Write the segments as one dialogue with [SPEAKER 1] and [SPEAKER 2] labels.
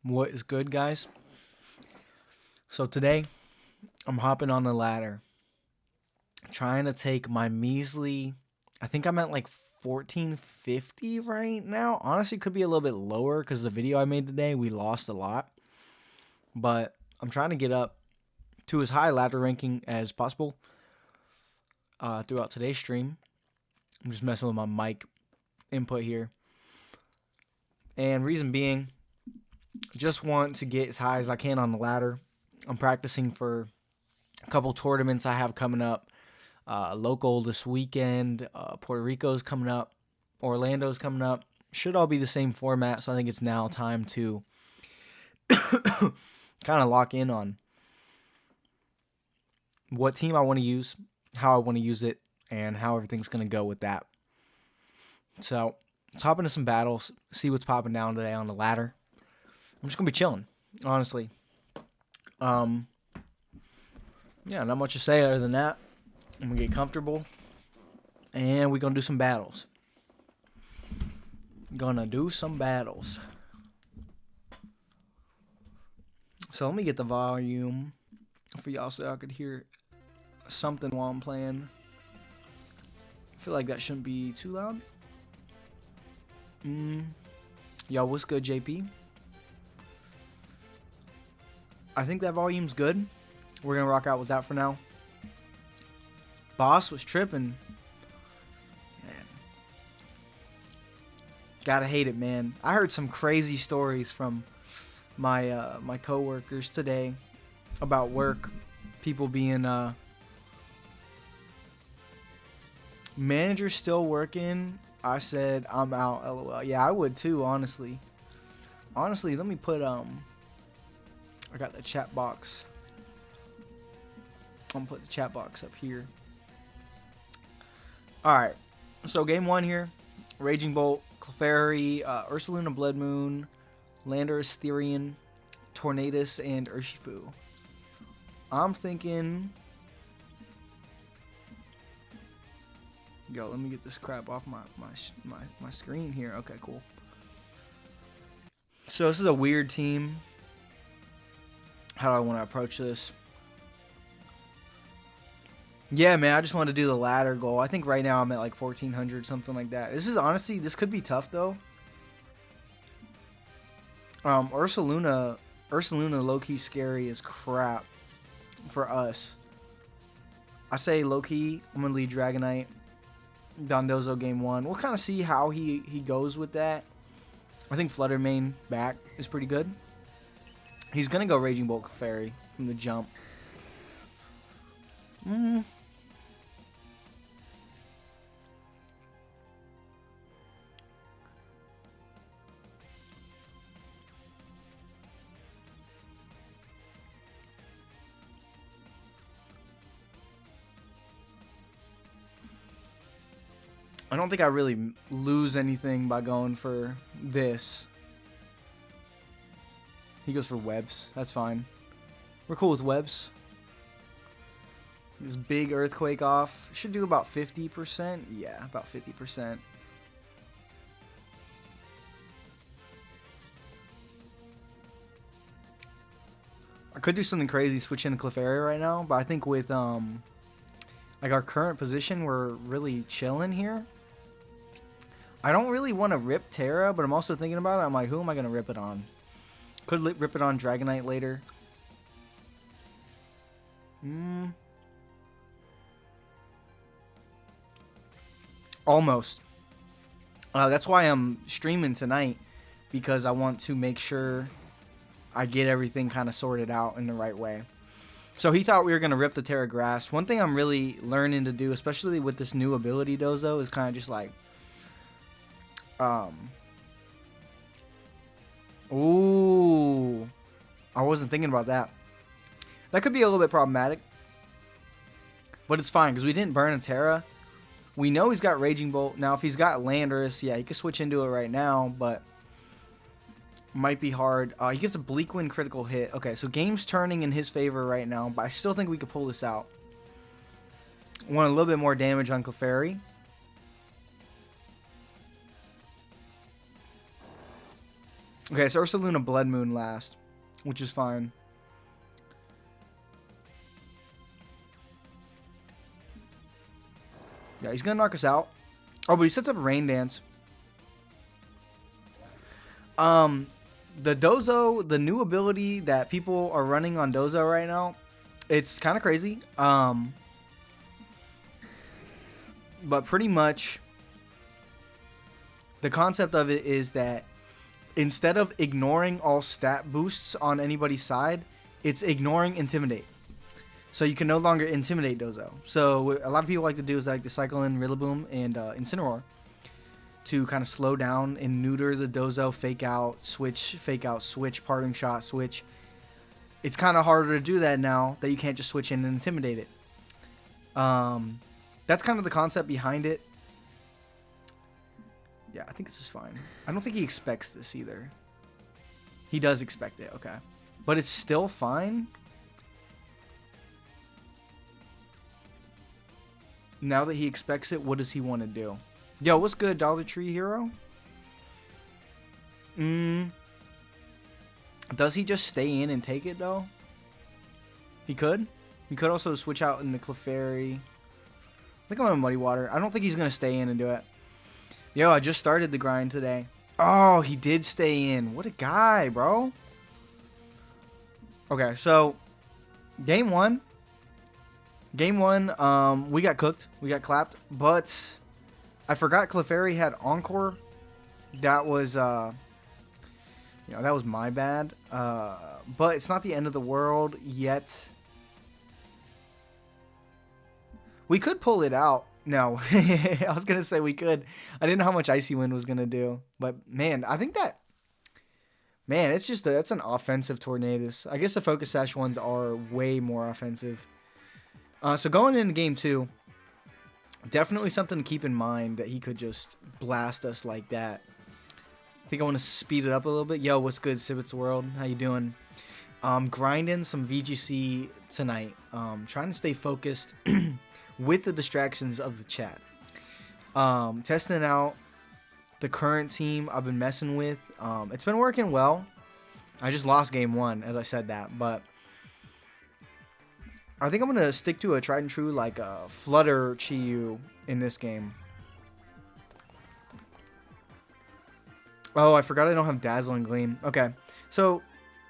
[SPEAKER 1] What is good, guys? So today, I'm hopping on the ladder, trying to take my measly. I think I'm at like 1450 right now. Honestly, could be a little bit lower because the video I made today, we lost a lot. But I'm trying to get up to as high ladder ranking as possible throughout today's stream. I'm just messing with my mic input here. And reason being, just want to get as high as I can on the ladder. I'm practicing for a couple tournaments I have coming up. Local this weekend. Puerto Rico's coming up. Orlando's coming up. Should all be the same format, so I think it's now time to kind of lock in on what team I want to use, how I want to use it, and how everything's going to go with that. So let's hop into some battles, see what's popping down today on the ladder. I'm just going to be chilling, honestly. Yeah, not much to say other than that. I'm going to get comfortable, and we're going to do some battles. Gonna do some battles. So let me get the volume for y'all so y'all could hear something while I'm playing. I feel like that shouldn't be too loud. Yo, what's good, JP? I think that volume's good. We're gonna rock out with that for now. Boss was tripping. Man. Gotta hate it, man. I heard some crazy stories from my my coworkers today about work. People being manager still working. I said I'm out. LOL. Yeah, I would too. Honestly, let me put I got the chat box. I'm gonna put the chat box up here. All right. So game one here: Raging Bolt, Clefairy, Ursaluna Blood Moon, Landorus Therian, Tornadus, and Urshifu. I'm thinking. Yo, let me get this crap off my screen here. Okay, cool. So this is a weird team. How do I want to approach this? Yeah, man, I just wanted to do the ladder goal. I think right now I'm at like 1400, something like that. This is honestly, this could be tough though. Ursaluna low-key scary as crap for us. I say low-key, I'm gonna lead Dragonite. Dondozo game one. We'll kind of see how he goes with that. I think Flutter main back is pretty good. He's gonna go Raging Bolt Clefairy from the jump. I don't think I really lose anything by going for this. He goes for webs. That's fine. We're cool with webs. This big earthquake off. Should do about 50%. Yeah, about 50%. I could do something crazy, switch into Clefairy right now, but I think with like our current position, we're really chilling here. I don't really want to rip Terra, but I'm also thinking about it. I'm like, who am I going to rip it on? Could rip it on Dragonite later. Almost. That's why I'm streaming tonight, because I want to make sure I get everything kind of sorted out in the right way. So he thought we were going to rip the Terra Grass. One thing I'm really learning to do, especially with this new ability Dozo, is kind of just like... Ooh. I wasn't thinking about that. That could be a little bit problematic. But it's fine, because we didn't burn a Terra. We know he's got Raging Bolt. Now, if he's got Landorus, yeah, he could switch into it right now, but... Might be hard. He gets a Bleak Wind critical hit. Okay, so game's turning in his favor right now, but I still think we could pull this out. Want a little bit more damage on Clefairy. Okay, so Ursaluna Blood Moon last, which is fine. Yeah, he's going to knock us out. Oh, but he sets up Rain Dance. The Dozo, the new ability that people are running on Dozo right now, it's kind of crazy. But pretty much the concept of it is that instead of ignoring all stat boosts on anybody's side, it's ignoring Intimidate. So you can no longer Intimidate Dozo. So what a lot of people like to do is like to cycle in Rillaboom and Incineroar to kind of slow down and neuter the Dozo, fake out, switch, parting shot, switch. It's kind of harder to do that now that you can't just switch in and intimidate it. That's kind of the concept behind it. Yeah, I think this is fine. I don't think he expects this either. He does expect it, okay. But it's still fine. Now that he expects it, what does he want to do? Yo, what's good, Dollar Tree Hero? Does he just stay in and take it, though? He could. He could also switch out in the Clefairy. I think I'm on Muddy Water. I don't think he's going to stay in and do it. Yo, I just started the grind today. Oh, he did stay in. What a guy, bro. Okay, so game one. Game one, we got cooked. We got clapped. But I forgot Clefairy had Encore. That was, that was my bad. But it's not the end of the world yet. We could pull it out. No, I was going to say we could. I didn't know how much Icy Wind was going to do. But, man, I think that... Man, it's just... That's an offensive Tornadus. I guess the Focus Sash ones are way more offensive. So going into game two, definitely something to keep in mind that he could just blast us like that. I think I want to speed it up a little bit. Yo, what's good, Sibbits World? How you doing? Grinding some VGC tonight. Trying to stay focused... with the distractions of the chat. Testing out the current team I've been messing with. It's been working well. I just lost game one, as I said that. But I think I'm going to stick to a tried and true, like a Flutter Chi-Yu in this game. Oh, I forgot I don't have Dazzling Gleam. Okay. So,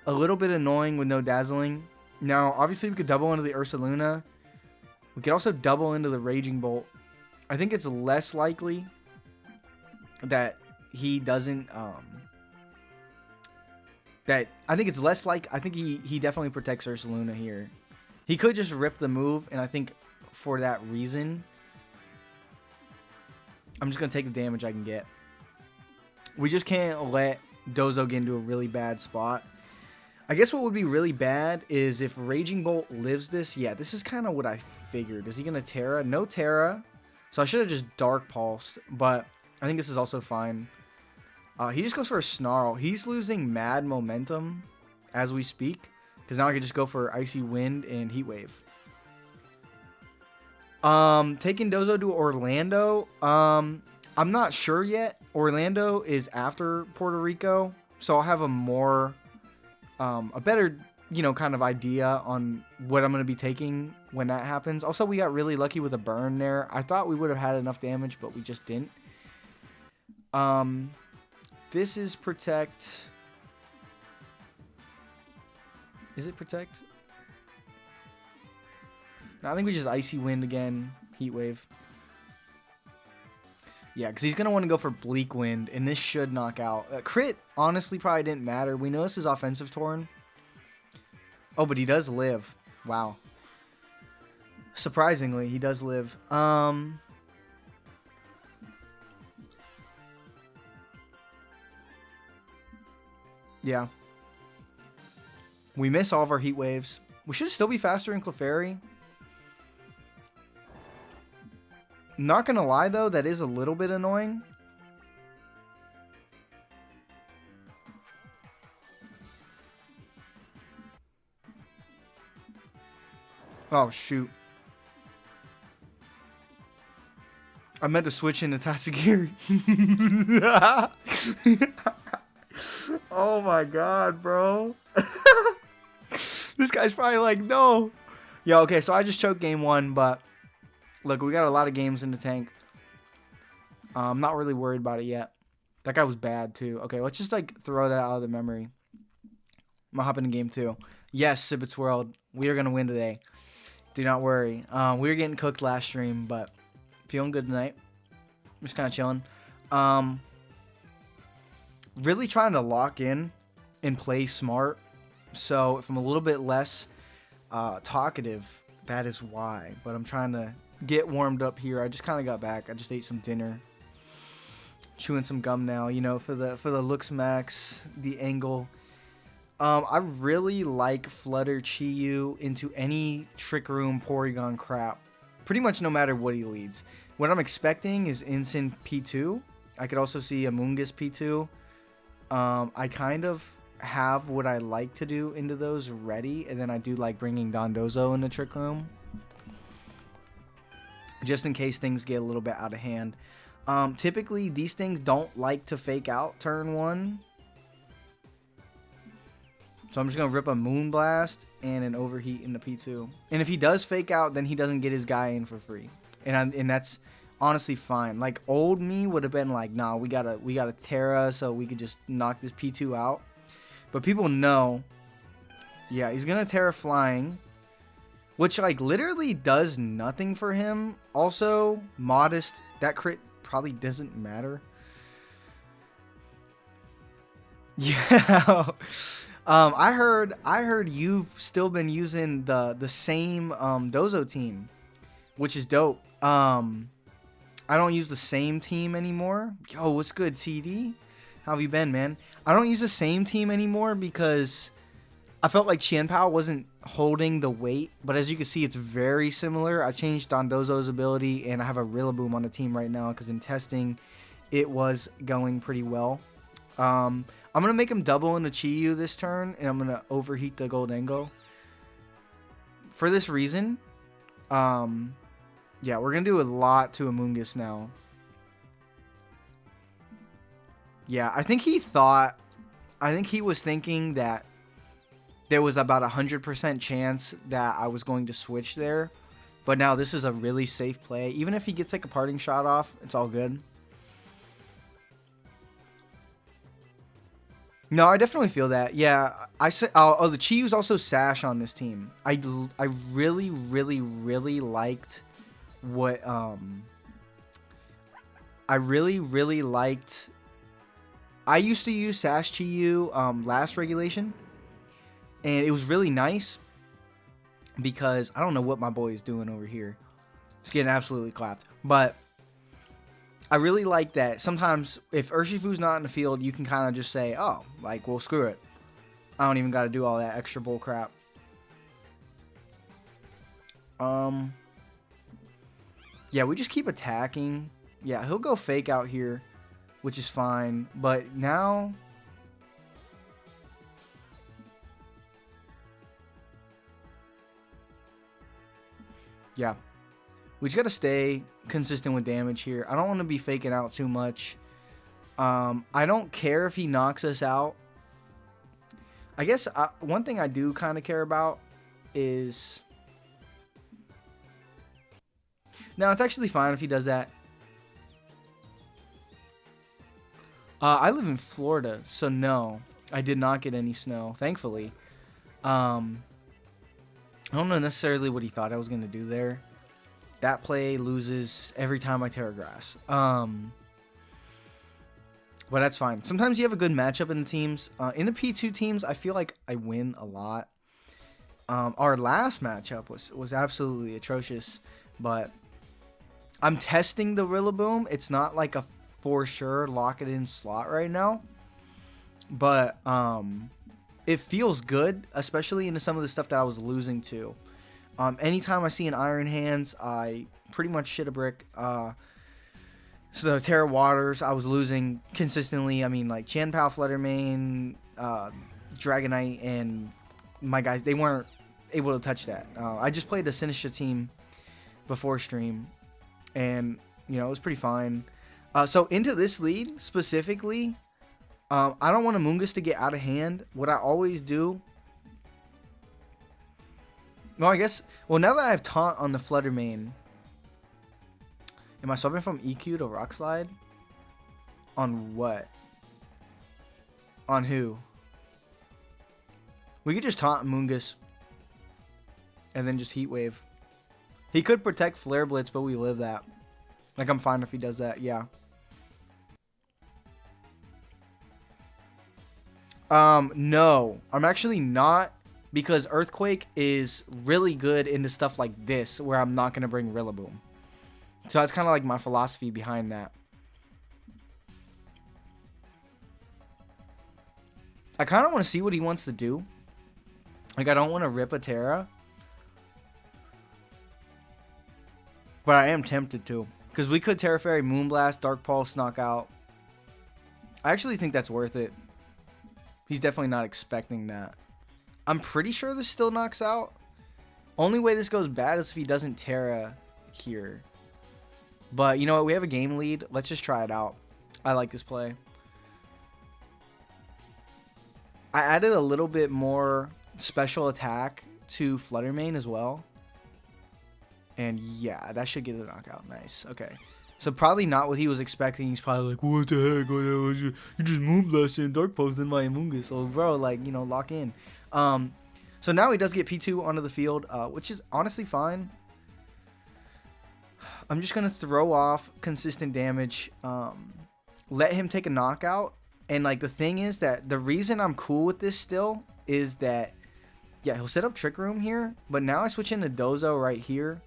[SPEAKER 1] a little bit annoying with no Dazzling. Now, obviously, we could double into the Ursaluna. We could also double into the Raging Bolt. I think it's less likely that he doesn't, I think it's less like, I think he definitely protects Ursaluna here. He could just rip the move, and I think for that reason, I'm just going to take the damage I can get. We just can't let Dozo get into a really bad spot. I guess what would be really bad is if Raging Bolt lives this. Yeah, this is kind of what I figured. Is he going to Terra? No Terra. So I should have just Dark Pulsed. But I think this is also fine. He just goes for a Snarl. He's losing mad momentum as we speak. Because now I can just go for Icy Wind and Heat Wave. Taking Dozo to Orlando. I'm not sure yet. Orlando is after Puerto Rico. So I'll have a more... a better, kind of idea on what I'm going to be taking when that happens. Also, we got really lucky with a burn there. I thought we would have had enough damage, but we just didn't. This is Protect. Is it Protect? No, I think we just Icy Wind again. Heat Wave. Yeah, because he's going to want to go for Bleak Wind, and this should knock out. Crit, honestly, probably didn't matter. We know this is offensive Torn. Oh, but he does live. Wow. Surprisingly, he does live. Yeah. We miss all of our Heat Waves. We should still be faster in Clefairy. Not gonna lie though, that is a little bit annoying. Oh shoot. I meant to switch into Tatsugiri. Oh my god, bro. This guy's probably like, no. Yeah, okay, so I just choked game 1, but look, we got a lot of games in the tank. I'm not really worried about it yet. That guy was bad, too. Okay, let's just, like, throw that out of the memory. I'm gonna hop into game 2. Yes, Sibbets World, we are gonna win today. Do not worry. We were getting cooked last stream, but feeling good tonight. Just kind of chilling. Really trying to lock in and play smart. So if I'm a little bit less talkative, that is why. But I'm trying to get warmed up here. I just kind of got back. I just ate some dinner. Chewing some gum now, you know, for the looks max, the angle. I really like Flutter Chiyu into any Trick Room Porygon crap. Pretty much no matter what he leads. What I'm expecting is Instant P2. I could also see Amoonguss P2. I kind of have what I like to do into those ready. And then I do like bringing Dondozo in the Trick Room. Just in case things get a little bit out of hand. Typically, these things don't like to fake out turn 1. So I'm just going to rip a Moonblast and an Overheat in the P2. And if he does fake out, then he doesn't get his guy in for free. And that's honestly fine. Like, old me would have been like, nah, we gotta Terra so we could just knock this P2 out. But people know, yeah, he's going to Terra Flying, which, like, literally does nothing for him. Also, Modest, that crit probably doesn't matter. Yeah. I heard you've still been using the same Dozo team, which is dope. I don't use the same team anymore. Yo, what's good, TD? How have you been, man? I don't use the same team anymore because I felt like Qianpao wasn't holding the weight, but as you can see, it's very similar. I changed Dondozo's ability, and I have a Rillaboom on the team right now because in testing, it was going pretty well. I'm going to make him double into Chiyu this turn, and I'm going to overheat the Goldengo. For this reason, yeah, we're going to do a lot to Amoonguss now. Yeah, I think he was thinking that there was about 100% chance that I was going to switch there. But now this is a really safe play. Even if he gets like a parting shot off, it's all good. No, I definitely feel that. Yeah, I said. Oh, the Chiyu's also Sash on this team. I really, really, really liked what I really, really liked. I used to use Sash Chiyu last regulation, and it was really nice because I don't know what my boy is doing over here. He's getting absolutely clapped, but I really like that. Sometimes if Urshifu's not in the field, you can kind of just say, oh, like, well, screw it. I don't even got to do all that extra bull crap. Yeah, we just keep attacking. Yeah, he'll go fake out here, which is fine. But now, yeah, we just got to stay consistent with damage here. I don't want to be faking out too much. I don't care if he knocks us out. I guess one thing I do kind of care about is... No, it's actually fine if he does that. I live in Florida, so no, I did not get any snow, thankfully. I don't know necessarily what he thought I was going to do there. That play loses every time I Terra Grass. But that's fine. Sometimes you have a good matchup in the teams. In the P2 teams, I feel like I win a lot. Our last matchup was absolutely atrocious, but I'm testing the Rillaboom. It's not like a for sure lock it in slot right now, but it feels good, especially into some of the stuff that I was losing to. Anytime I see an Iron Hands, I pretty much shit a brick. So the Terra Waters, I was losing consistently. I mean, like Qianpao, Fluttermane, Dragonite, and my guys, they weren't able to touch that. I just played a Sinistra team before stream, and, you know, it was pretty fine. So into this lead, specifically, I don't want Amoonguss to get out of hand. What I always do... Well, I guess... Well, now that I have Taunt on the Flutter Mane... Am I swapping from EQ to Rock Slide? On what? On who? We could just Taunt Amoonguss. And then just Heat Wave. He could protect Flare Blitz, but we live that. Like, I'm fine if he does that, yeah. No. I'm actually not, because Earthquake is really good into stuff like this, where I'm not going to bring Rillaboom. So that's kind of like my philosophy behind that. I kind of want to see what he wants to do. Like, I don't want to rip a Terra. But I am tempted to. Because we could Terra Fairy, Moonblast, Dark Pulse, Knockout. I actually think that's worth it. He's definitely not expecting that. I'm pretty sure this still knocks out. Only way this goes bad is if he doesn't Terra here. But you know what? We have a game lead. Let's just try it out. I like this play. I added a little bit more special attack to Flutter Mane as well. And yeah, that should get a knockout. Nice. Okay. So probably not what he was expecting. He's probably like, what the heck? You just Moonblast and Dark Pulse in my Amoonguss. So bro, like, you know, lock in. So now he does get P2 onto the field, which is honestly fine. I'm just going to throw off consistent damage. Let him take a knockout. And like the thing is that the reason I'm cool with this still is that, yeah, he'll set up Trick Room here. But now I switch into Dozo right here.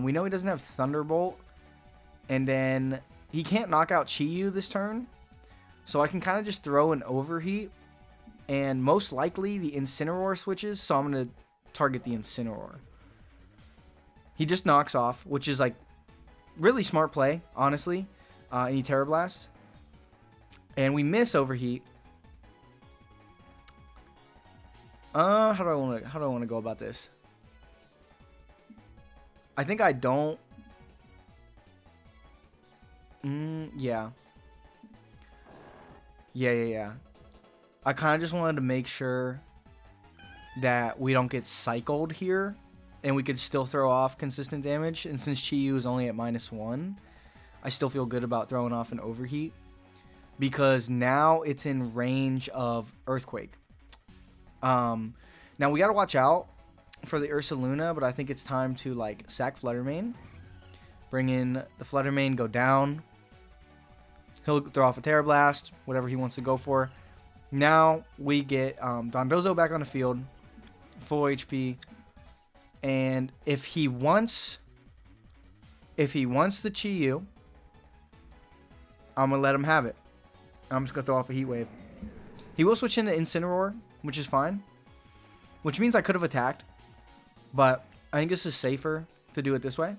[SPEAKER 1] We know he doesn't have Thunderbolt. And then he can't knock out Chi-Yu this turn. So I can kind of just throw an Overheat. And most likely the Incineroar switches. So I'm going to target the Incineroar. He just knocks off, which is like really smart play, honestly. And he Terra Blast. And we miss Overheat. How do I want to go about this? I think I don't. Yeah. Yeah. I kind of just wanted to make sure that we don't get cycled here. And we could still throw off consistent damage. And since Chi-Yu is only at -1, I still feel good about throwing off an Overheat. Because now it's in range of Earthquake. Now we got to watch out for the Ursaluna, but I think it's time to like sack Flutter Mane. Bring in the Flutter Mane, go down. He'll throw off a Terra Blast, whatever he wants to go for. Now we get Dondozo back on the field, full HP. And if he wants the Chi-Yu, I'm going to let him have it. I'm just going to throw off a Heat Wave. He will switch into Incineroar, which is fine. Which means I could have attacked. But I think this is safer to do it this way.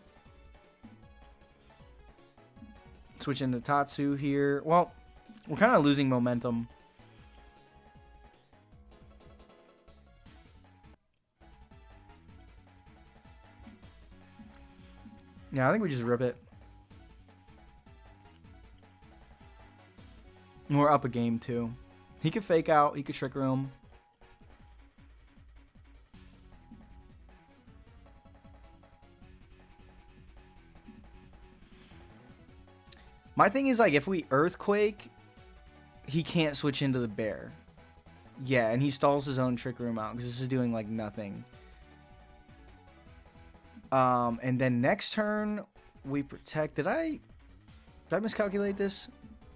[SPEAKER 1] Switch into Tatsu here. Well, we're kind of losing momentum. Yeah, I think we just rip it. And we're up a game too. He could fake out. He could Trick Room. My thing is, like, if we Earthquake, he can't switch into the Bear. Yeah, and he stalls his own Trick Room out because this is doing, like, nothing. And then next turn, we Protect. Did I miscalculate this?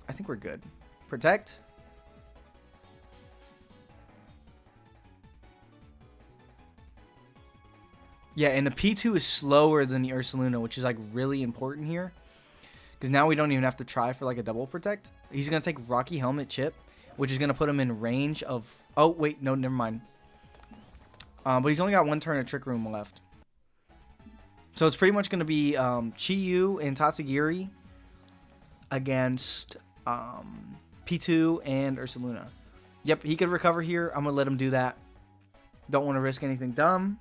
[SPEAKER 1] I think we're good. Protect. Yeah, and the P2 is slower than the Ursaluna, which is, like, really important here. Because now we don't even have to try for, like, a double Protect. He's going to take Rocky Helmet Chip, which is going to put him in range of... Oh, wait, no, never mind. But he's only got one turn of Trick Room left. So it's pretty much going to be Chi-Yu and Tatsugiri against P2 and Ursaluna. Yep, he could recover here. I'm going to let him do that. Don't want to risk anything dumb.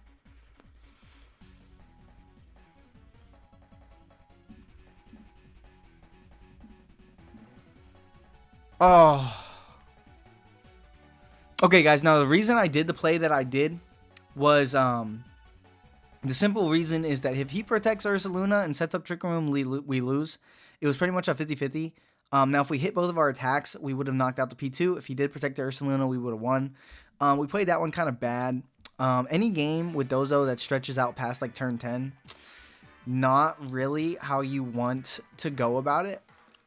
[SPEAKER 1] Oh, Okay, guys. Now the reason I did the play that I did was the simple reason is that if he protects Ursaluna and sets up Trick Room, we lose. It was pretty much a 50-50. Now, if we hit both of our attacks, we would have knocked out the P2. If he did protect the Ursaluna, we would have won. We played that one kind of bad. Any game with Dozo that stretches out past like turn 10, not really how you want to go about it.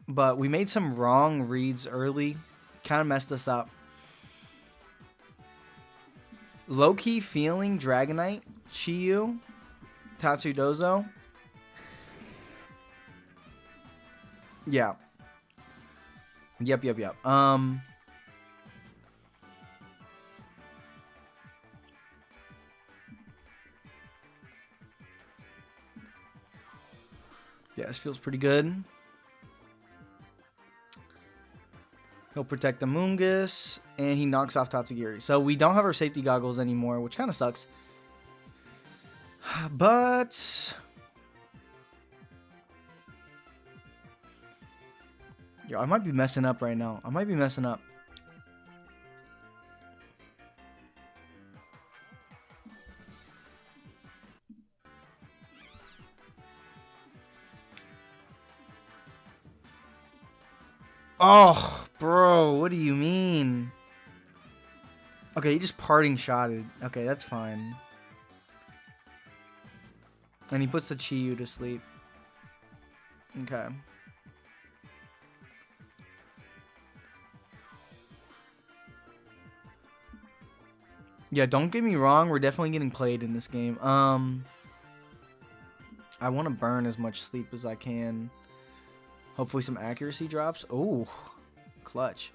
[SPEAKER 1] But we made some wrong reads early. Kind of messed us up. Low-key feeling Dragonite, Chiyu, Tatsu Dozo. Yeah. Yep. Yeah, this feels pretty good. He'll protect the Mungus, and he knocks off Tatsugiri. So we don't have our safety goggles anymore, which kind of sucks. But yo, I might be messing up right now. I might be messing up. Oh, bro, what do you mean? Okay, he just parting shotted. Okay, that's fine. And he puts the Chiyu to sleep. Okay. Yeah, don't get me wrong. We're definitely getting played in this game. I want to burn as much sleep as I can. Hopefully some accuracy drops. Oh, clutch.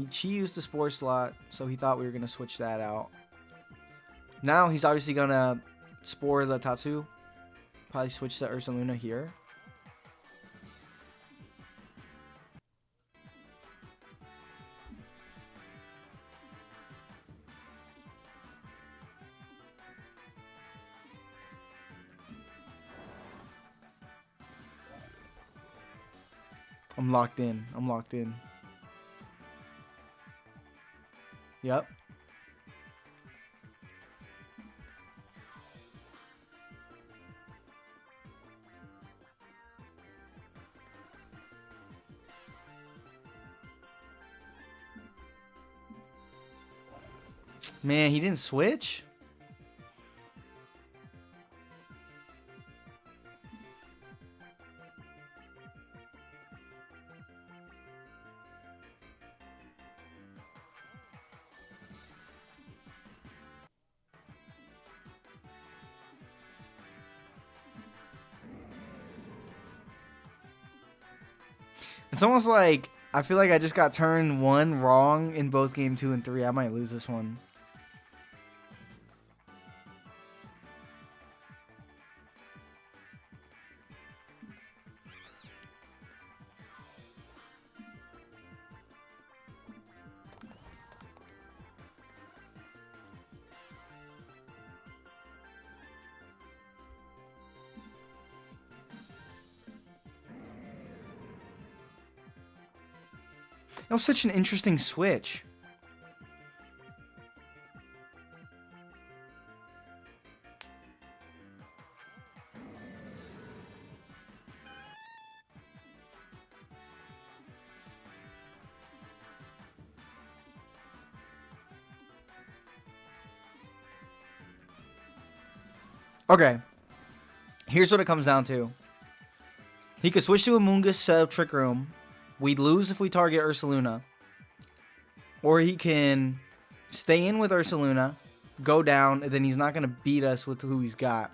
[SPEAKER 1] She used the Spore slot, so he thought we were going to switch that out. Now he's obviously going to Spore the Tatsu. Probably switch the Ursaluna here. I'm locked in. I'm locked in. Yep. Man, he didn't switch? It's almost like I feel like I just got turn 1 wrong in both game 2 and 3. I might lose this one. That was such an interesting switch. Okay. Here's what it comes down to. He could switch to a Mungus, set up Trick Room. We'd lose if we target Ursaluna. Or he can stay in with Ursaluna, go down, and then he's not going to beat us with who he's got.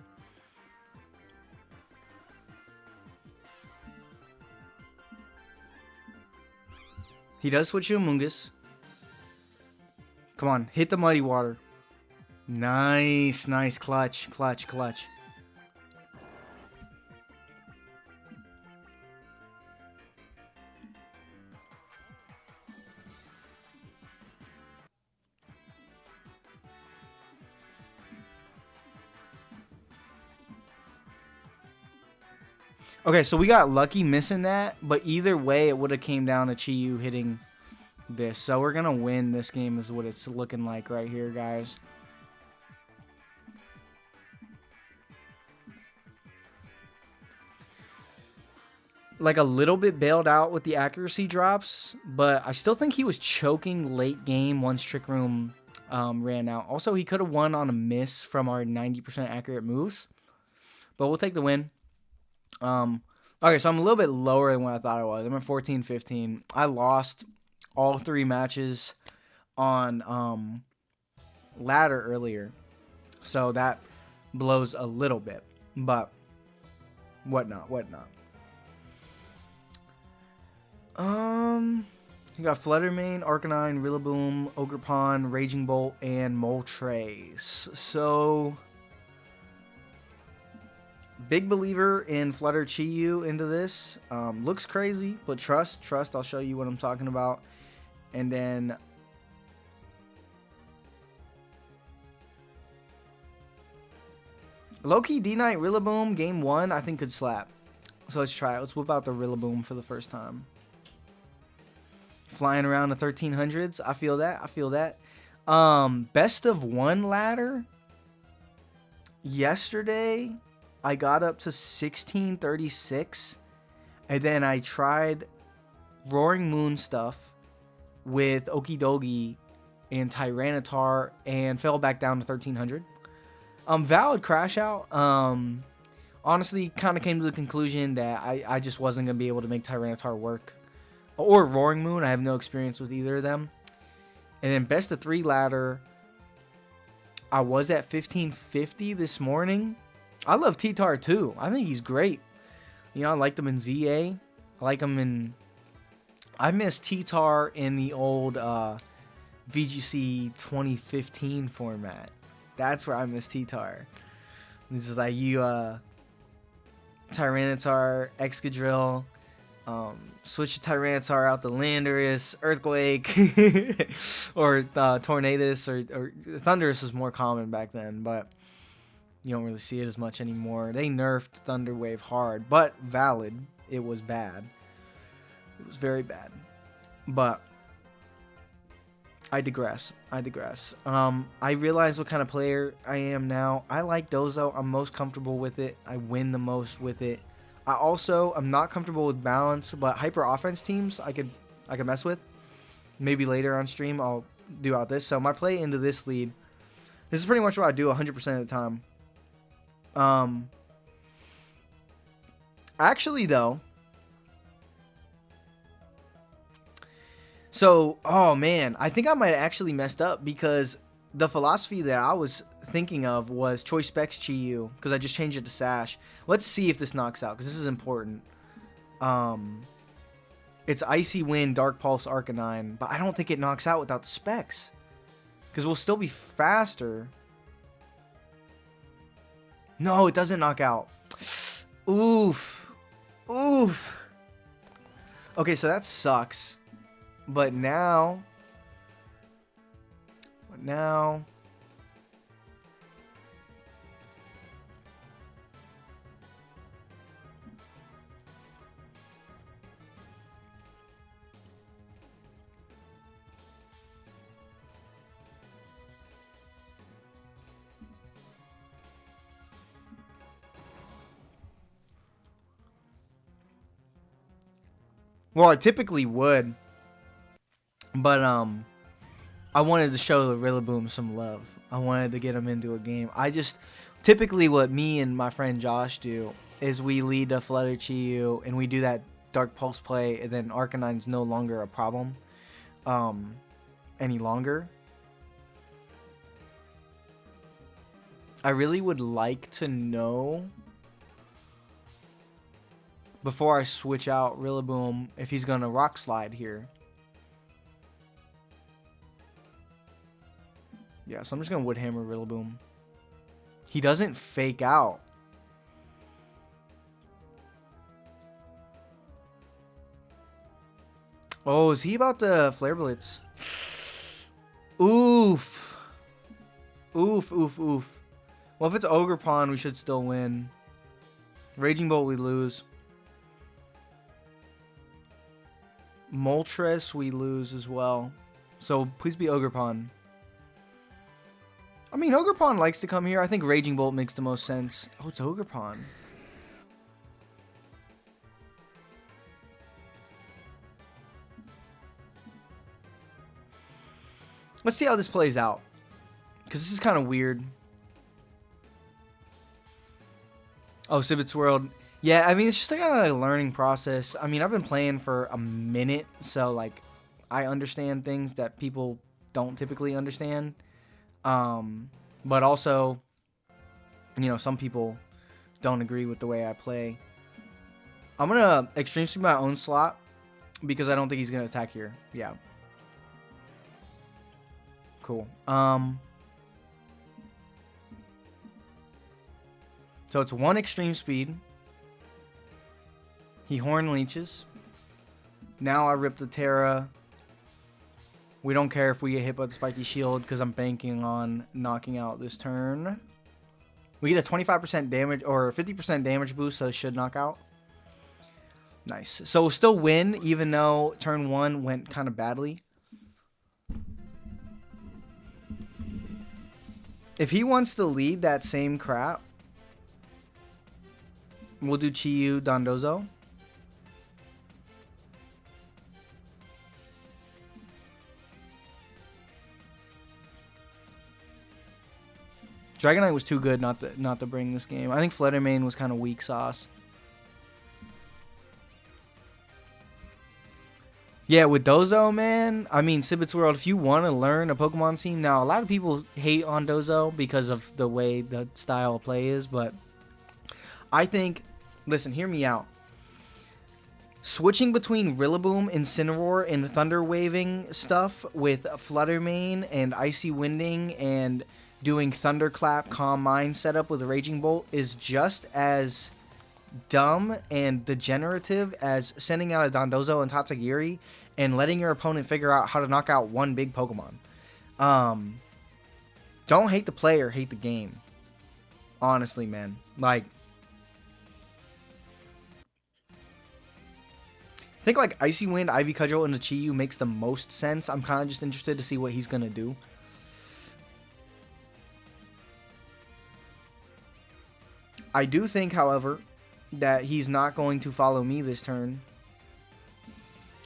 [SPEAKER 1] He does switch to a Mungus. Come on, hit the Muddy Water. Nice, nice clutch, clutch, clutch. Okay, so we got lucky missing that, but either way, it would have came down to Chiyu hitting this. So we're going to win this game is what it's looking like right here, guys. Like a little bit bailed out with the accuracy drops, but I still think he was choking late game once Trick Room ran out. Also, he could have won on a miss from our 90% accurate moves, but we'll take the win. Okay, so I'm a little bit lower than what I thought I was. I'm at 14-15. I lost all 3 matches on ladder earlier, so that blows a little bit, but whatnot. You got Fluttermane, Arcanine, Rillaboom, Ogerpon, Raging Bolt, and Moltres. So, big believer in Flutter Chi-Yu into this. Looks crazy, but trust. I'll show you what I'm talking about. And then low-key D-Knight Rillaboom, game 1, I think could slap. So let's try it. Let's whip out the Rillaboom for the first time. Flying around the 1300s. I feel that. Best of 1 ladder. Yesterday, I got up to 1636. And then I tried Roaring Moon stuff with Okidogi and Tyranitar and fell back down to 1300. Valid crash out. Honestly, kind of came to the conclusion that I just wasn't going to be able to make Tyranitar work. Or Roaring Moon. I have no experience with either of them. And then best of 3 ladder. I was at 1550 this morning. I love T-Tar too. I think he's great. You know, I liked him in ZA. I like him in... I miss T-Tar in the old VGC 2015 format. That's where I miss T-Tar. This is like you... Tyranitar, Excadrill... switch Tyranitar out to Landorus, Earthquake, or Tornadus, or Thundurus was more common back then, but you don't really see it as much anymore. They nerfed Thunder Wave hard, but valid. It was bad. It was very bad. But I digress. I realize what kind of player I am now. I like Dozo. I'm most comfortable with it. I win the most with it. I also am not comfortable with balance, but hyper offense teams I could mess with. Maybe later on stream I'll do out this. So my play into this lead, this is pretty much what I do 100% of the time. Actually though, so oh man, I think I might have actually messed up because the philosophy that I was thinking of was Choice Specs Chi-Yu because I just changed it to Sash. Let's see if this knocks out because this is important. It's Icy Wind, Dark Pulse, Arcanine, but I don't think it knocks out without the specs because we'll still be faster. No, it doesn't knock out. Oof. Okay, so that sucks. But now... Well, I typically would, but I wanted to show the Rillaboom some love. I wanted to get him into a game. Typically what me and my friend Josh do is we lead a Flutter Chi-Yu and we do that Dark Pulse play, and then Arcanine's no longer a problem any longer. I really would like to know before I switch out Rillaboom if he's going to Rock Slide here. Yeah, so I'm just going to Wood Hammer Rillaboom. He doesn't fake out. Oh, is he about to Flare Blitz? Oof. Oof. Well, if it's Ogerpon, we should still win. Raging Bolt, we lose. Moltres we lose as well. So please be Ogerpon. I mean, Ogerpon likes to come here. I think Raging Bolt makes the most sense. Oh, it's Ogerpon. Let's see how this plays out. Because this is kind of weird. Oh, Sibbets World. Yeah, I mean, it's just like a learning process. I mean, I've been playing for a minute, so, like, I understand things that people don't typically understand. But also, you know, some people don't agree with the way I play. I'm going to Extreme Speed my own slot because I don't think he's going to attack here. Yeah. Cool. So it's 1 Extreme Speed. He Horn Leeches. Now I rip the Terra. We don't care if we get hit by the Spiky Shield because I'm banking on knocking out this turn. We get a 25% damage or 50% damage boost, so it should knock out. Nice. So we'll still win even though turn 1 went kind of badly. If he wants to lead that same crap, we'll do Chi-Yu Dondozo. Dragonite was too good not to bring this game. I think Fluttermane was kind of weak sauce. Yeah, with Dozo, man, I mean, Sibbets World, if you want to learn a Pokemon scene, now, a lot of people hate on Dozo because of the way the style of play is, but I think, listen, hear me out. Switching between Rillaboom, Incineroar, and Thunder Waving stuff with Fluttermane and Icy Winding and doing Thunderclap, Calm Mind setup with Raging Bolt is just as dumb and degenerative as sending out a Dondozo and Tatsugiri and letting your opponent figure out how to knock out one big Pokemon. Don't hate the player, hate the game. Honestly, man. Like, I think like Icy Wind, Ivy Cudgel, and the Chi-Yu makes the most sense. I'm kind of just interested to see what he's going to do. I do think, however, that he's not going to follow me this turn.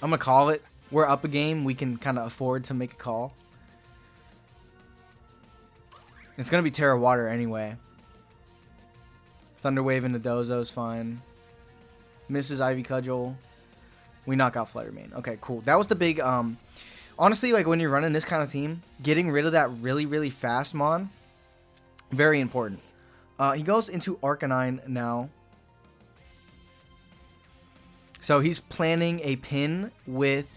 [SPEAKER 1] I'm going to call it. We're up a game. We can kind of afford to make a call. It's going to be Terra Water anyway. Thunder Wave into Dozo is fine. Misses Ivy Cudgel. We knock out Fluttermane. Okay, cool. That was the big... honestly, like when you're running this kind of team, getting rid of that really, really fast Mon, very important. He goes into Arcanine now. So he's planning a pin with...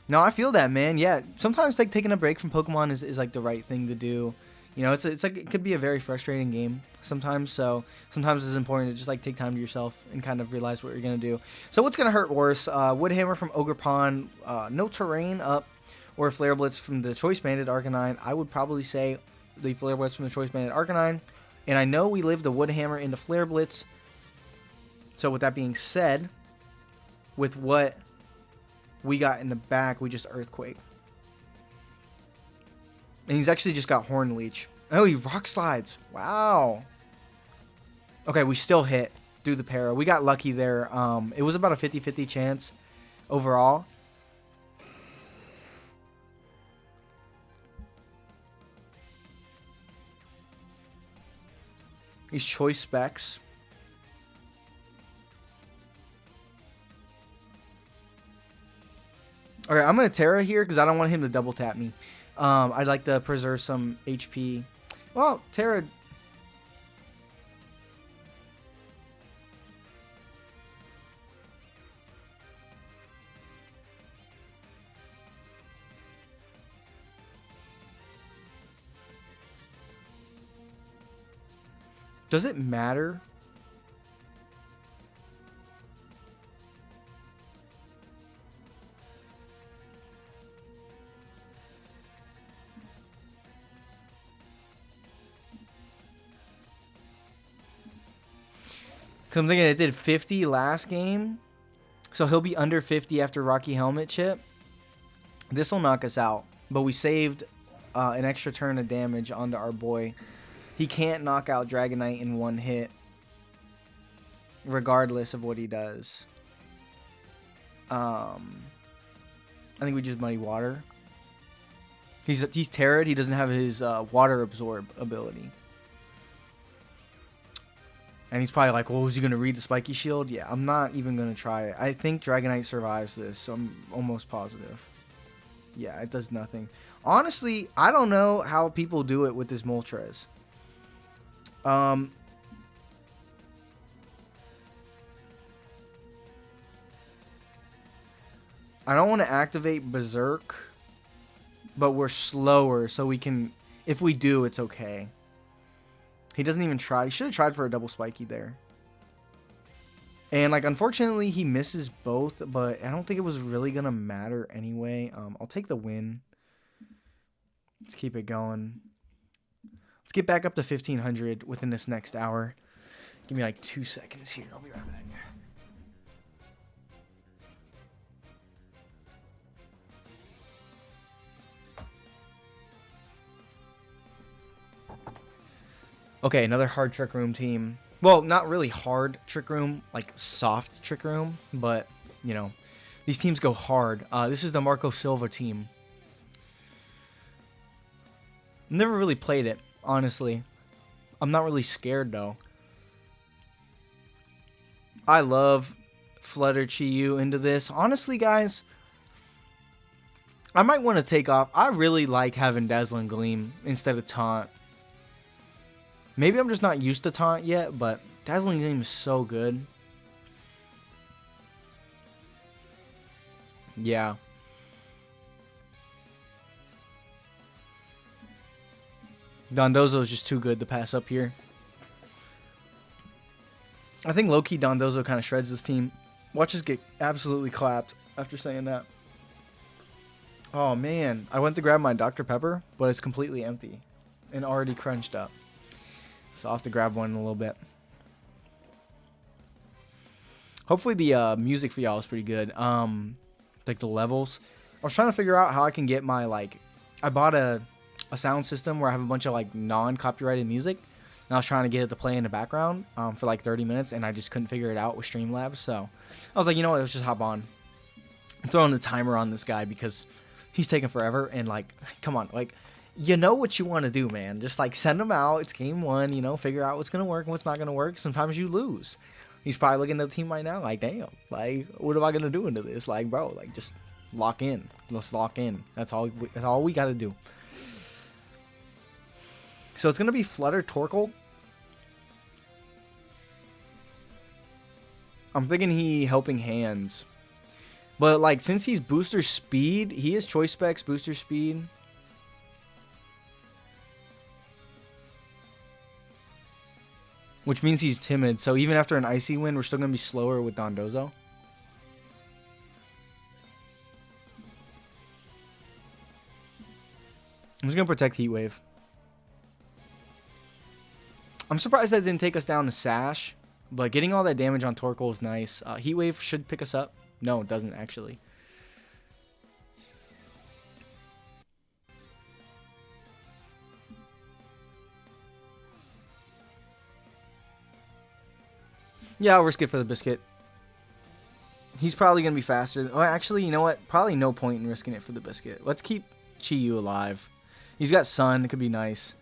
[SPEAKER 1] No, I feel that, man. Yeah, sometimes like taking a break from Pokemon is like the right thing to do. You know, it's like it could be a very frustrating game sometimes. So sometimes it's important to just like take time to yourself and kind of realize what you're gonna do. So what's gonna hurt worse? Woodhammer from Ogerpon, no Terrain up, or Flare Blitz from the Choice Banded Arcanine. I would probably say the Flare Blitz from the Choice Banded Arcanine. And I know we live the Woodhammer into Flare Blitz. So with that being said, with what we got in the back, we just Earthquake. And he's actually just got Horn Leech. Oh, he Rock Slides. Wow. Okay, we still hit through the para. We got lucky there. It was about a 50-50 chance overall. He's Choice Specs. Alright, I'm going to Terra here because I don't want him to double tap me. I'd like to preserve some HP. Well, Terra... Does it matter? Because I'm thinking it did 50 last game. So he'll be under 50 after Rocky Helmet chip. This will knock us out. But we saved an extra turn of damage onto our boy. He can't knock out Dragonite in one hit, regardless of what he does. I think we just Muddy Water. He's Terrid. He doesn't have his Water Absorb ability. And he's probably like, well, is he going to read the Spiky Shield? Yeah, I'm not even going to try it. I think Dragonite survives this, so I'm almost positive. Yeah, it does nothing. Honestly, I don't know how people do it with this Moltres. I don't want to activate Berserk, but we're slower, so we can... If we do, it's okay. He doesn't even try. He should have tried for a double Spiky there. And, like, unfortunately, he misses both, but I don't think it was really going to matter anyway. I'll take the win. Let's keep it going. Let's get back up to 1,500 within this next hour. Give me, like, 2 seconds here. I'll be right back. Okay, another hard Trick Room team. Well, not really hard Trick Room, like soft Trick Room, but, you know, these teams go hard. This is the Marco Silva team. Never really played it, honestly. I'm not really scared, though. I love Flutter Chi-Yu into this. Honestly, guys, I might want to take off. I really like having Dazzling Gleam instead of Taunt. Maybe I'm just not used to Taunt yet, but Dazzling Gleam is so good. Yeah. Dondozo is just too good to pass up here. I think low-key Dondozo kind of shreds this team. Watch us get absolutely clapped after saying that. Oh, man. I went to grab my Dr. Pepper, but it's completely empty and already crunched up. So I'll have to grab one in a little bit. Hopefully the music for y'all is pretty good. Like the levels. I was trying to figure out how I can get my, like... I bought a sound system where I have a bunch of, like, non-copyrighted music. And I was trying to get it to play in the background for, like, 30 minutes. And I just couldn't figure it out with Streamlabs. So I was like, you know what? Let's just hop on. I'm throwing the timer on this guy because he's taking forever. And, like, come on. Like... You know what you want to do, man. Just, like, send them out. It's game one, you know. Figure out what's going to work and what's not going to work. Sometimes you lose. He's probably looking at the team right now like, damn. Like, what am I going to do into this? Like, bro, like, just lock in. Let's lock in. That's all we got to do. So it's going to be Flutter Torkoal. I'm thinking he Helping Hands. But, like, since he's Booster Speed, he is Choice Specs, Booster Speed. Which means he's timid. So even after an Icy Wind, we're still going to be slower with Dondozo. I'm just going to protect Heat Wave. I'm surprised that didn't take us down to Sash. But getting all that damage on Torkoal is nice. Heat Wave should pick us up. No, it doesn't actually. Yeah, I'll risk it for the biscuit. He's probably going to be faster. Oh, actually, you know what? Probably no point in risking it for the biscuit. Let's keep Chi-Yu alive. He's got Sun. It could be nice.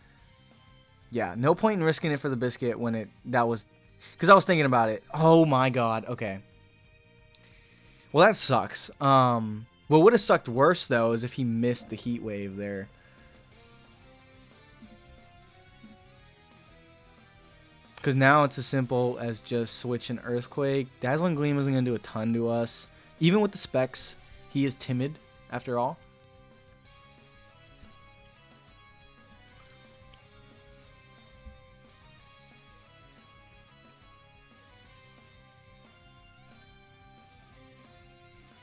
[SPEAKER 1] Yeah, no point in risking it for the biscuit when that was... Because I was thinking about it. Oh, my God. Okay. Well, that sucks. What would have sucked worse, though, is if he missed the Heat Wave there. Because now it's as simple as just switch an Earthquake. Dazzling Gleam isn't going to do a ton to us. Even with the specs, he is timid, after all.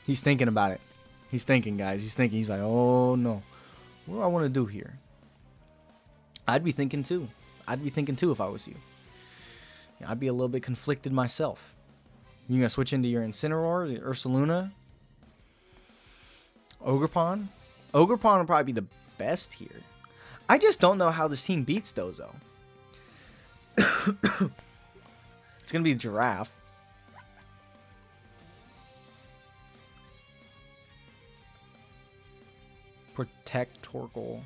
[SPEAKER 1] He's thinking about it. He's thinking, guys. He's thinking. He's like, oh, no. What do I want to do here? I'd be thinking, too. I'd be thinking, too, if I was you. I'd be a little bit conflicted myself. You gonna switch into your Incineroar, the Ursaluna, Ogerpon? Ogerpon will probably be the best here. I just don't know how this team beats Dozo. It's gonna be Giraffe. Protect Torkoal.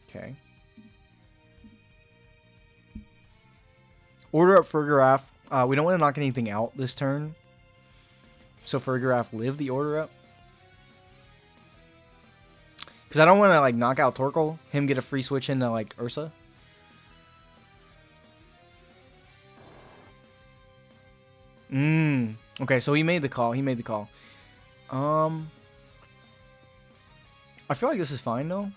[SPEAKER 1] Okay. Order up Fergiraff. We don't want to knock anything out this turn. So Fergiraff live the order up. Because I don't want to like knock out Torkoal. Him get a free switch into like Ursa. Okay, so he made the call. He made the call. I feel like this is fine though.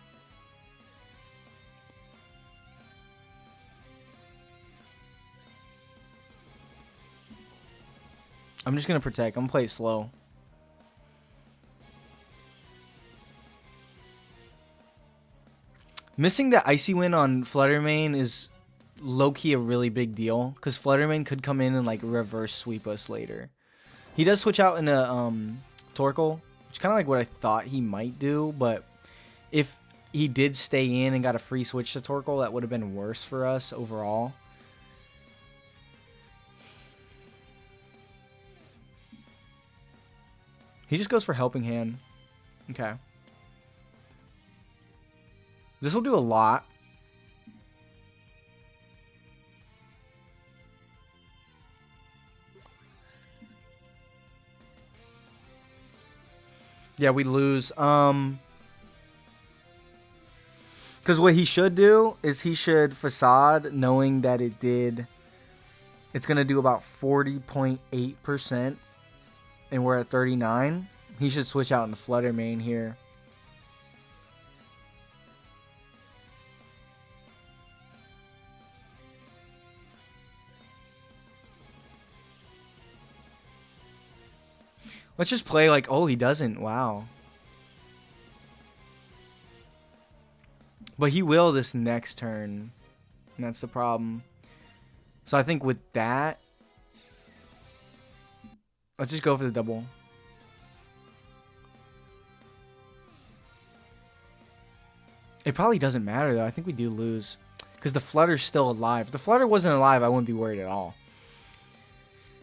[SPEAKER 1] I'm just going to protect. I'm going to play it slow. Missing the Icy Wind on Fluttermane is low-key a really big deal. Because Fluttermane could come in and like reverse sweep us later. He does switch out into Torkoal. Which is kind of like what I thought he might do. But if he did stay in and got a free switch to Torkoal, that would have been worse for us overall. He just goes for Helping Hand. Okay. This will do a lot. Yeah, we lose. Because what he should do is he should Facade, knowing that it did. It's going to do about 40.8%. And we're at 39. He should switch out into Fluttermane here. Let's just play like, oh, he doesn't. Wow. But he will this next turn. And that's the problem. So I think with that, let's just go for the double. It probably doesn't matter, though. I think we do lose. Because the Flutter's still alive. If the Flutter wasn't alive, I wouldn't be worried at all.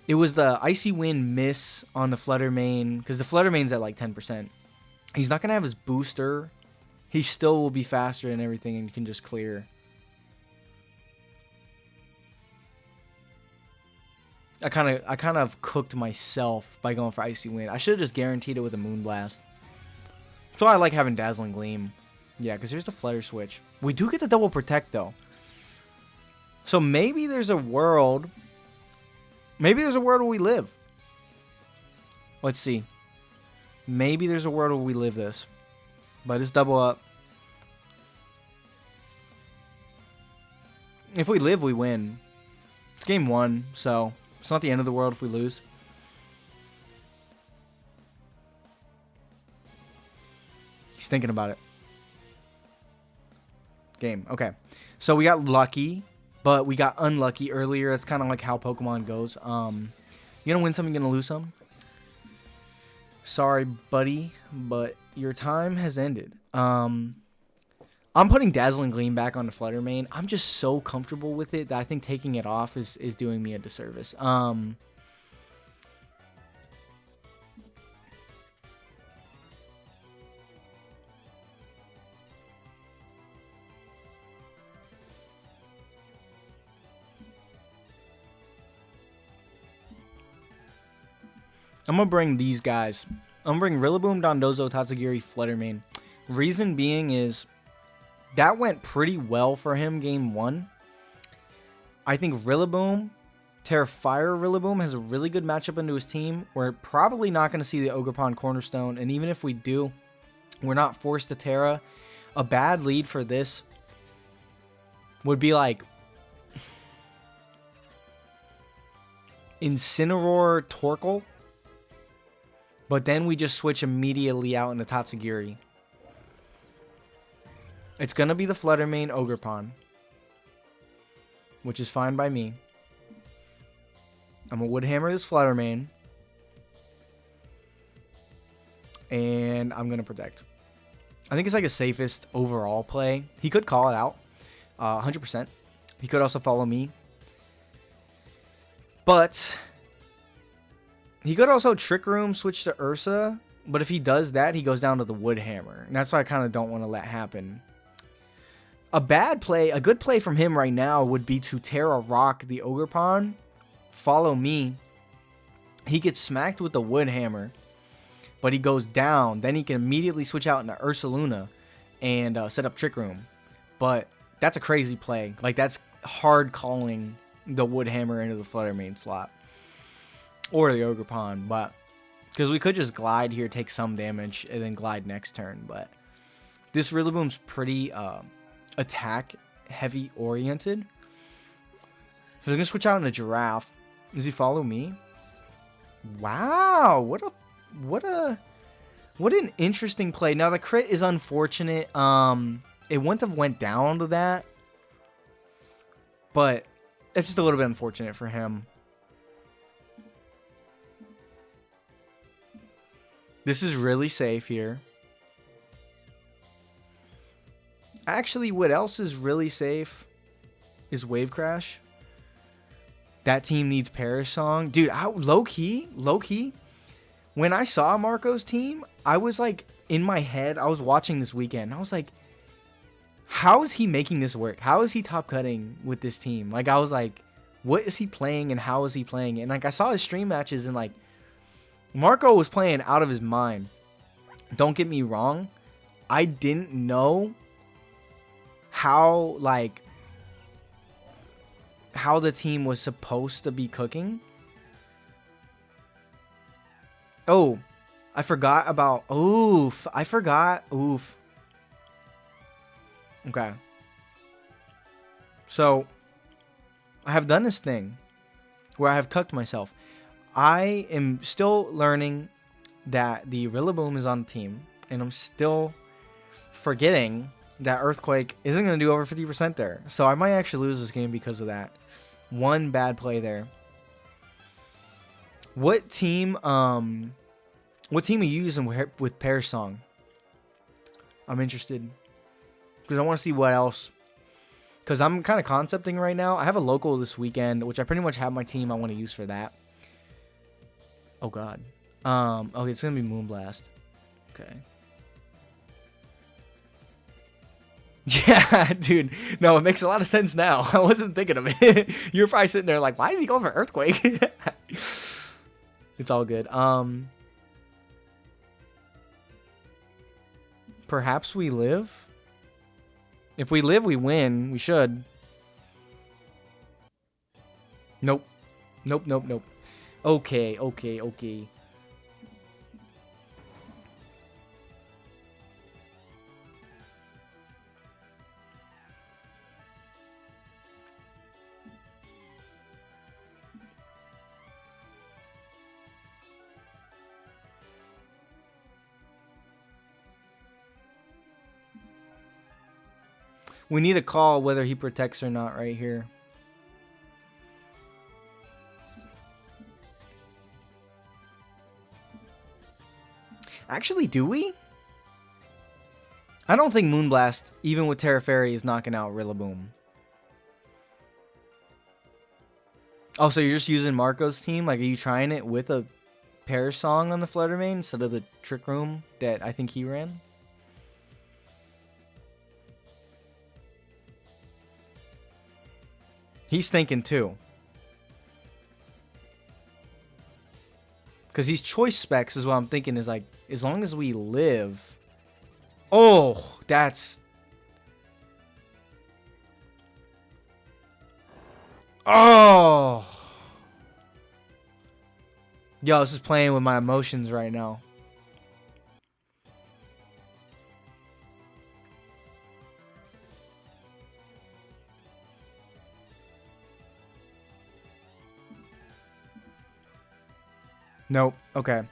[SPEAKER 1] It was the Icy Wind miss on the Fluttermane. Because the Fluttermane's at like 10%. He's not going to have his booster. He still will be faster and everything and can just clear. I kind of cooked myself by going for Icy Wind. I should have just guaranteed it with a Moonblast. So I like having Dazzling Gleam. Yeah, because here's the Flutter switch. We do get the double protect, though. So maybe there's a world. Maybe there's a world where we live. Let's see. Maybe there's a world where we live this. But it's double up. If we live, we win. It's game 1, so it's not the end of the world if we lose. He's thinking about it. Game. Okay. So we got lucky, but we got unlucky earlier. That's kind of like how Pokemon goes. You're going to win some, you're going to lose some. Sorry, buddy, but your time has ended. I'm putting Dazzling Gleam back on the Fluttermane. I'm just so comfortable with it that I think taking it off is doing me a disservice. I'm going to bring these guys. I'm going to bring Rillaboom, Dondozo, Tatsugiri, Fluttermane. Reason being is that went pretty well for him game 1. I think Rillaboom, Terrafire Rillaboom has a really good matchup into his team. We're probably not going to see the Ogerpon Cornerstone. And even if we do, we're not forced to Terra. A bad lead for this would be like Incineroar Torkoal. But then we just switch immediately out into Tatsugiri. It's going to be the Fluttermane Ogerpon, which is fine by me. I'm going to Woodhammer this Fluttermane. And I'm going to Protect. I think it's like a safest overall play. He could call it out. 100%. He could also follow me. But he could also Trick Room, switch to Ursa. But if he does that, he goes down to the Woodhammer. And that's what I kind of don't want to let happen. A bad play, a good play from him right now would be to Terra Rock the Ogerpon. Follow me. He gets smacked with the Woodhammer. But he goes down. Then he can immediately switch out into Ursaluna and set up Trick Room. But that's a crazy play. Like, that's hard calling the Woodhammer into the Fluttermane slot. Or the Ogerpon. But because we could just glide here, take some damage, and then glide next turn. But this Rillaboom's pretty attack heavy oriented. So they're going to switch out into Giraffe. Does he follow me? Wow. What an interesting play. Now the crit is unfortunate. It wouldn't have went down to that. But it's just a little bit unfortunate for him. This is really safe here. Actually, what else is really safe is Wave Crash. That team needs Perish Song. Dude, low key, when I saw Marco's team, I was like, in my head, I was watching this weekend. I was like, how is he making this work? How is he top cutting with this team? Like, I was like, what is he playing and how is he playing it? And like, I saw his stream matches and like, Marco was playing out of his mind. Don't get me wrong. I didn't know how the team was supposed to be cooking. Oh, I forgot about... Oof. I forgot. Oof. Okay. So, I have done this thing where I have cucked myself. I am still learning that the Rillaboom is on the team. And I'm still forgetting that Earthquake isn't going to do over 50% there. So, I might actually lose this game because of that. One bad play there. What team are you using with Perish Song? I'm interested. Because I want to see what else. Because I'm kind of concepting right now. I have a local this weekend, which I pretty much have my team I want to use for that. Oh, God. Okay, it's going to be Moonblast. Okay. Yeah, dude. No, it makes a lot of sense now. I wasn't thinking of it. You're probably sitting there like, why is he going for Earthquake? It's all good. Perhaps we live? If we live, we win. We should. Nope. Nope, nope, nope. Okay, okay, okay. We need a call whether he protects or not right here. Actually, do we? I don't think Moonblast, even with Terra Fairy, is knocking out Rillaboom. Oh, so you're just using Marco's team? Like, are you trying it with a Perish Song on the Fluttermane instead of the Trick Room that I think he ran? He's thinking too. Because these choice specs is what I'm thinking is like, as long as we live. Oh, that's... Oh. Yo, this is playing with my emotions right now. Nope. Okay.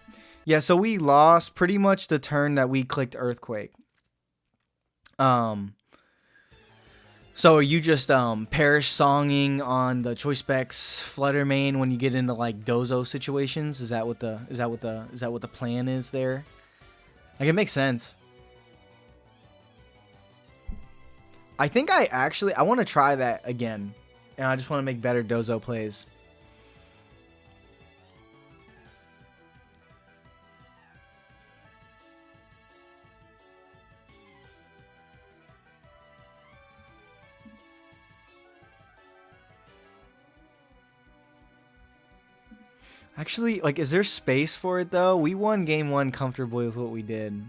[SPEAKER 1] Yeah, so we lost pretty much the turn that we clicked Earthquake. So are you just parish songing on the choice specs flutter main when you get into like dozo situations? Is that what the plan is there? Like, it makes sense. I think I want to try that again, and I just want to make better dozo plays. Actually, like, is there space for it though? We won game 1 comfortably with what we did.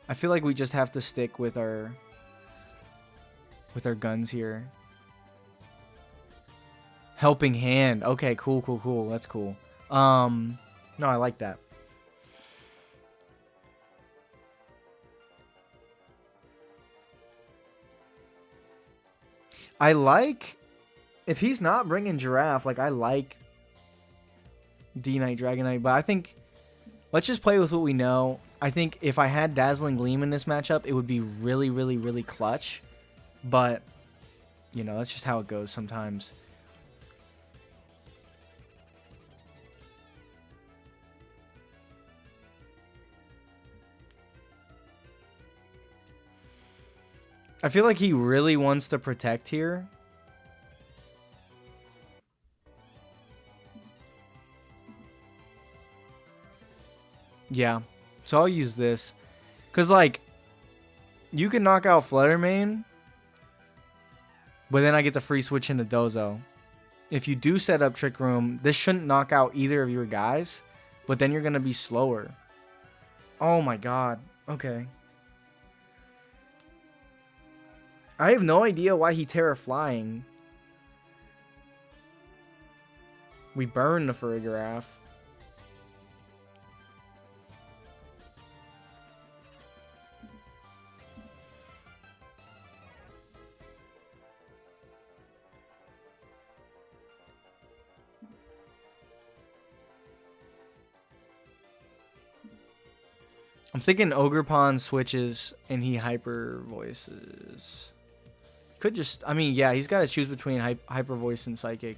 [SPEAKER 1] I feel like we just have to stick with our guns here. Helping hand. Okay, cool. That's cool. No, I like that. I like if he's not bringing giraffe. Like, I like D Knight, Dragon Knight, but I think let's just play with what we know. I think if I had Dazzling Gleam in this matchup, it would be really clutch. But, you know, that's just how it goes sometimes. I feel like he really wants to protect here. Yeah. So I'll use this. Because, like, you can knock out Fluttermane, but then I get the free switch into Dozo. If you do set up Trick Room, this shouldn't knock out either of your guys, but then you're going to be slower. Oh my god. Okay. I have no idea why he Terra Flying. We burn the Farigiraf. I'm thinking Ogerpon switches and he hyper voices. Could just, I mean, yeah, he's got to choose between hyper voice and psychic.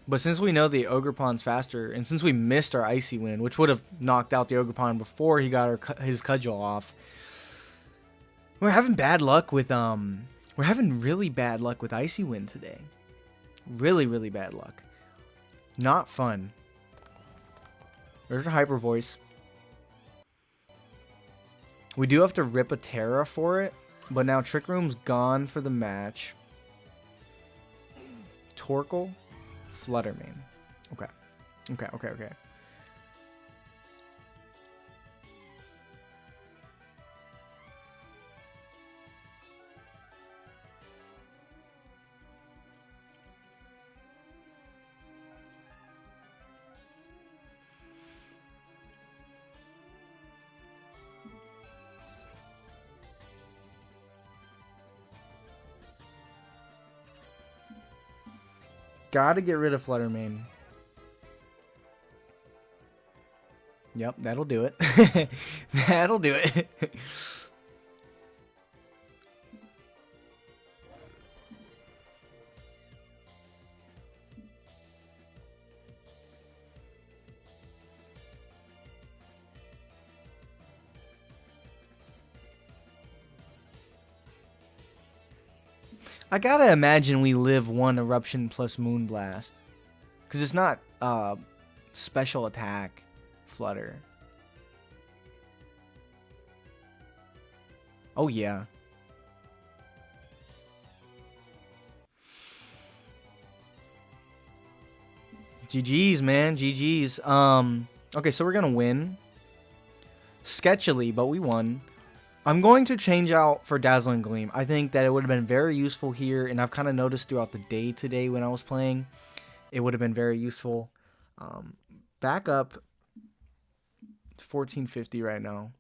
[SPEAKER 1] But since we know the Ogerpon's faster, and since we missed our Icy Wind, which would have knocked out the Ogerpon before he got his Cudgel off, we're having bad luck with we're having really bad luck with Icy Wind today. Really bad luck. Not fun. There's a hyper voice. We do have to rip a Terra for it, but now Trick Room's gone for the match. Torkoal, Fluttermane. Okay. Gotta get rid of Fluttermane. Yep, that'll do it. That'll do it. I gotta imagine we live one Eruption plus Moonblast. Because it's not special attack Flutter. Oh, yeah. GG's, man. GG's. Okay, so we're gonna win. Sketchily, but we won. I'm going to change out for Dazzling Gleam. I think that it would have been very useful here, and I've kind of noticed throughout the day today when I was playing, it would have been very useful. Back up to 1450 right now.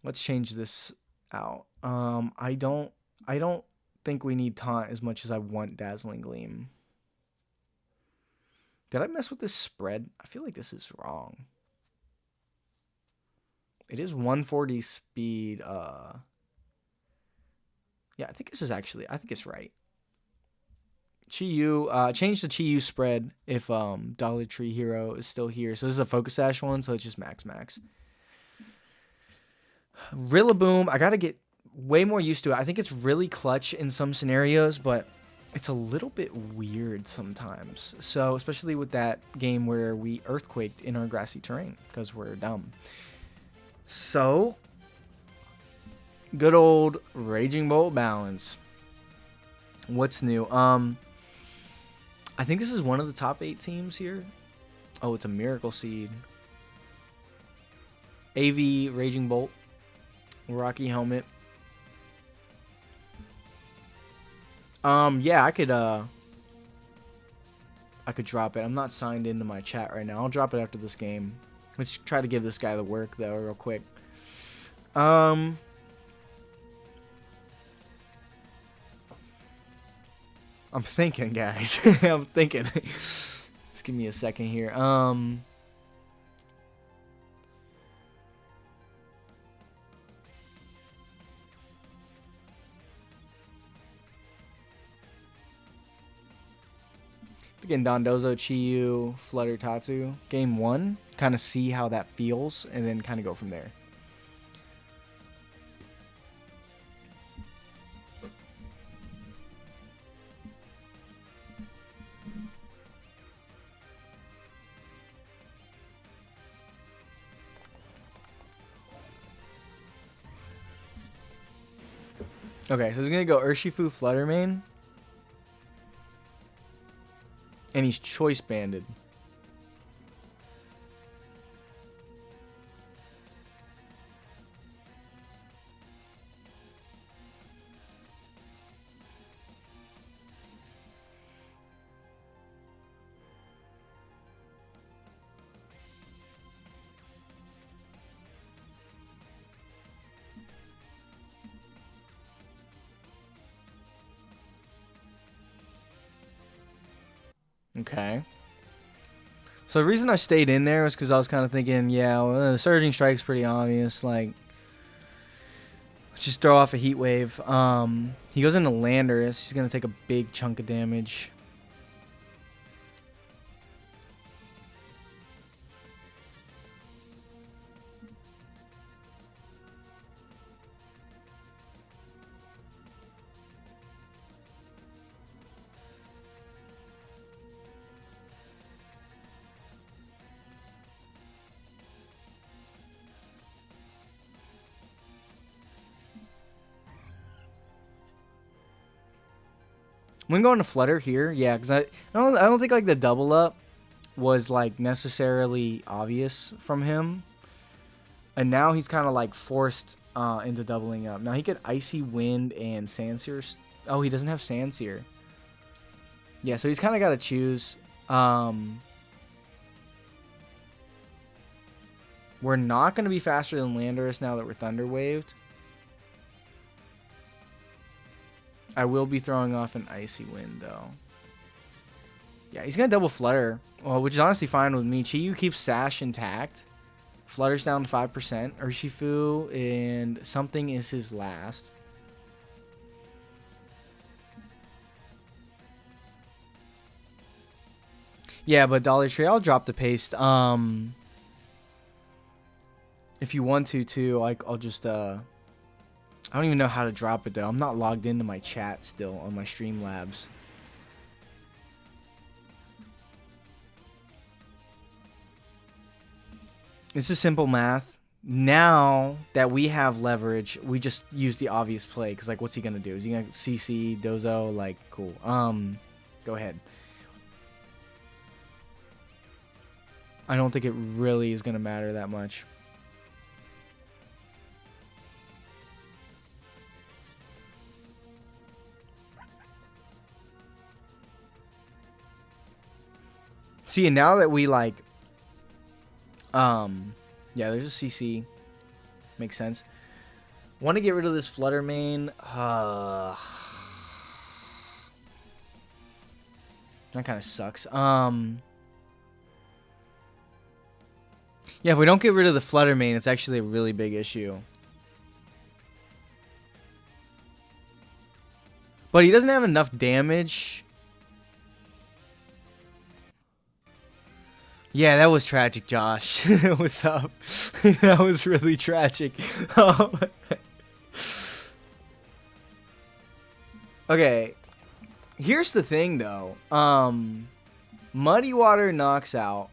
[SPEAKER 1] Let's change this out. I don't think we need Taunt as much as I want Dazzling Gleam. Did I mess with this spread? I feel like this is wrong. It is 140 speed. Yeah, I think this is actually, I think it's right. Chi-Yu, change the Chi-Yu spread if Dollar Tree Hero is still here. So this is a Focus Sash one, so it's just max. Rillaboom, I gotta get way more used to it. I think it's really clutch in some scenarios, but it's a little bit weird sometimes. So especially with that game where we earthquaked in our grassy terrain because we're dumb. So good old Raging Bolt balance. What's new? I think this is one of the top 8 teams here. Oh, it's a Miracle Seed. AV Raging Bolt. Rocky Helmet. Yeah, I could drop it. I'm not signed into my chat right now. I'll drop it after this game. Let's try to give this guy the work though, real quick. I'm thinking, guys. I'm thinking. Just give me a second here. Again, Dondozo, Chi-Yu, Flutter, Tatsu. Game 1, kind of see how that feels, and then kind of go from there. Okay, so he's going to go Urshifu, Flutter main. And he's choice banded. Okay. So the reason I stayed in there was because I was kind of thinking, yeah, well, the Surging Strike's pretty obvious. Like, let's just throw off a Heat Wave. He goes into Landorus. He's going to take a big chunk of damage. I'm going to Flutter here, yeah, because I don't think like the double up was like necessarily obvious from him, and now he's kind of like forced into doubling up. Now he could Icy Wind and Sandsear. Oh, he doesn't have Sandsear. Yeah, so he's kind of got to choose. We're not going to be faster than Landorus now that we're Thunder Waved. I will be throwing off an Icy Wind, though. Yeah, he's going to double Flutter, well, which is honestly fine with me. Chi-Yu keeps Sash intact. Flutter's down to 5%. Urshifu, and something is his last. Yeah, but Dollar Tree, I'll drop the paste. If you want to, too, I'll just... I don't even know how to drop it, though. I'm not logged into my chat still on my Streamlabs. This is simple math. Now that we have leverage, we just use the obvious play. Because, like, what's he going to do? Is he going to CC, Dozo? Like, cool. Go ahead. I don't think it really is going to matter that much. See, and now that we, like, yeah, there's a CC. Makes sense. Want to get rid of this Flutter main. That kind of sucks. Yeah, if we don't get rid of the Flutter main, it's actually a really big issue. But he doesn't have enough damage. Yeah, that was tragic, Josh. What's up? That was really tragic. Okay. Here's the thing, though. Muddy Water knocks out.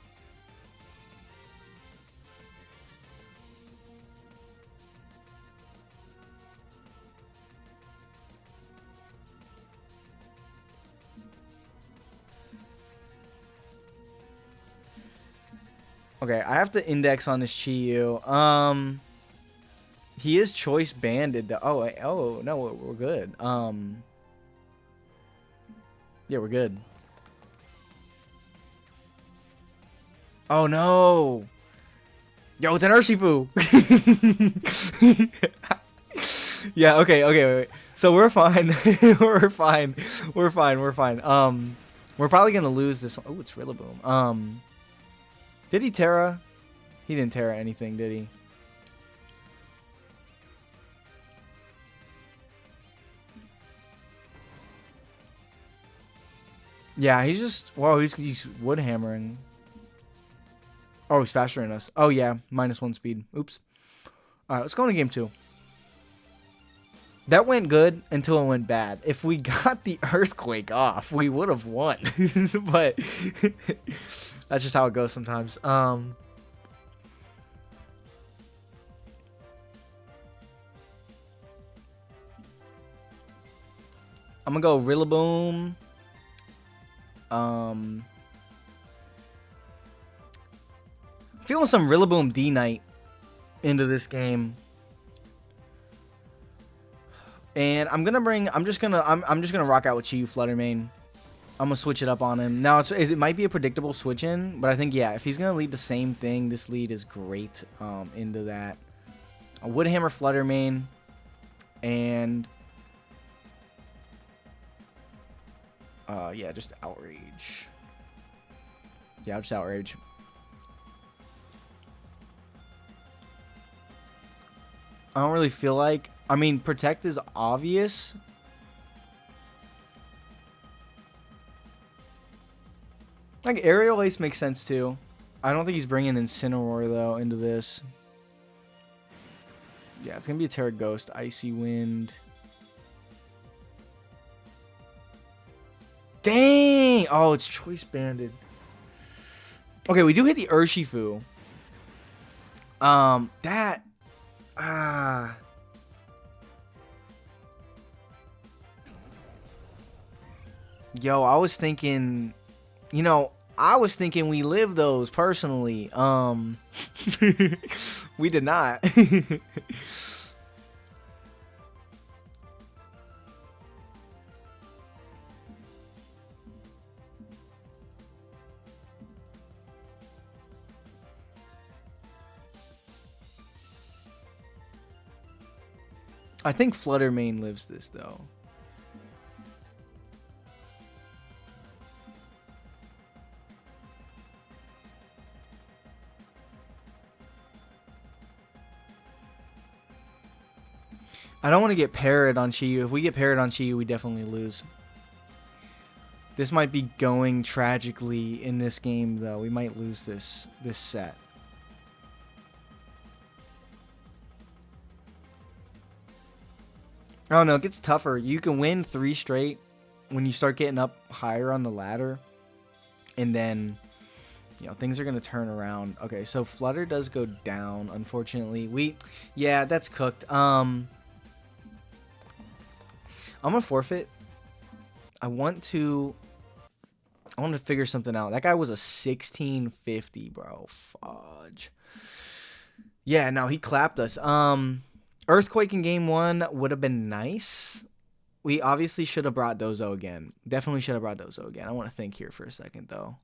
[SPEAKER 1] Okay, I have to index on this Chi-Yu. He is choice banded. Oh, no, we're good. Yeah, we're good. Oh no! Yo, it's an Urshifu. Yeah. Okay. Wait. So we're fine. We're fine. We're fine. We're probably gonna lose this. Oh, it's Rillaboom. Did he Terra? He didn't Terra anything, did he? Yeah, he's just... Whoa, he's wood hammering. Oh, he's faster than us. Oh, yeah. -1 speed. Oops. Alright, let's go into game 2. That went good until it went bad. If we got the Earthquake off, we would have won. But that's just how it goes sometimes. I'm going to go Rillaboom. Feeling some Rillaboom D-Knight into this game. And I'm just gonna rock out with Chi-Yu Flutter Mane. I'm gonna switch it up on him. Now it might be a predictable switch in, but I think yeah, if he's gonna lead the same thing, this lead is great into that. A Wood Hammer Flutter Mane and yeah, just Outrage. Yeah, just Outrage. I don't really feel like... I mean, Protect is obvious. Like, Aerial Ace makes sense, too. I don't think he's bringing Incineroar, though, into this. Yeah, it's going to be a Terra Ghost. Icy Wind. Dang! Oh, it's Choice Banded. Okay, we do hit the Urshifu. That... Yo, I was thinking, you know, we lived those personally. We did not. I think Flutter Mane lives this, though. I don't want to get parried on Chi-Yu. If we get parried on Chi-Yu, we definitely lose. This might be going tragically in this game, though. We might lose this set. I don't know. It gets tougher. You can win 3 straight when you start getting up higher on the ladder. And then, you know, things are going to turn around. Okay, so Flutter does go down, unfortunately. Yeah, that's cooked. I'm going to forfeit. I want to figure something out. That guy was a 1650, bro. Fudge. Yeah, no, he clapped us. Earthquake in game 1 would have been nice. We obviously should have brought Dozo again. Definitely should have brought Dozo again. I want to think here for a second, though.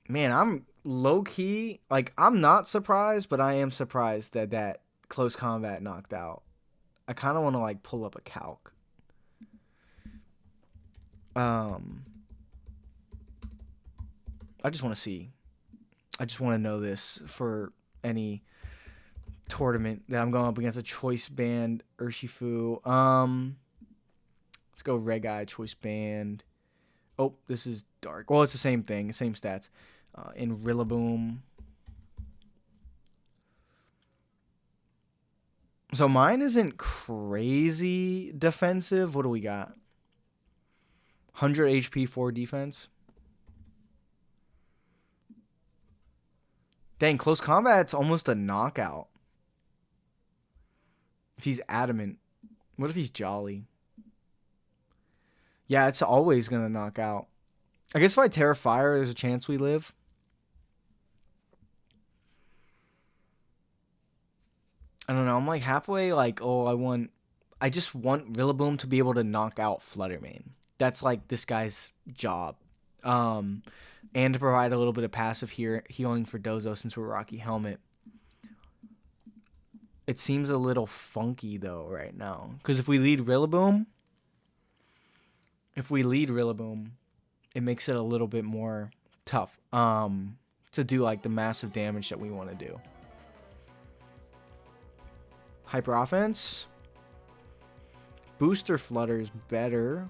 [SPEAKER 1] Man, I'm low-key. Like, I'm not surprised, but I am surprised that close combat knocked out. I kind of want to, like, pull up a calc. I just want to see. I just want to know this for any tournament that I'm going up against a choice band Urshifu. Let's go Reg Eye choice band. Oh, this is dark. Well, it's the same thing, same stats. In Rillaboom. So mine isn't crazy defensive. What do we got? 100 HP, 4 defense. Dang, close combat's almost a knockout. If he's adamant. What if he's jolly? Yeah, it's always going to knock out. I guess if I Terra Fire, there's a chance we live. I don't know. I'm like halfway like, oh, I just want Rillaboom to be able to knock out Fluttermane. That's like this guy's job. And to provide a little bit of passive healing for Dozo since we're Rocky Helmet. It seems a little funky though right now. Because if we lead Rillaboom, it makes it a little bit more tough to do like the massive damage that we want to do. Hyper Offense. Booster Flutter is better.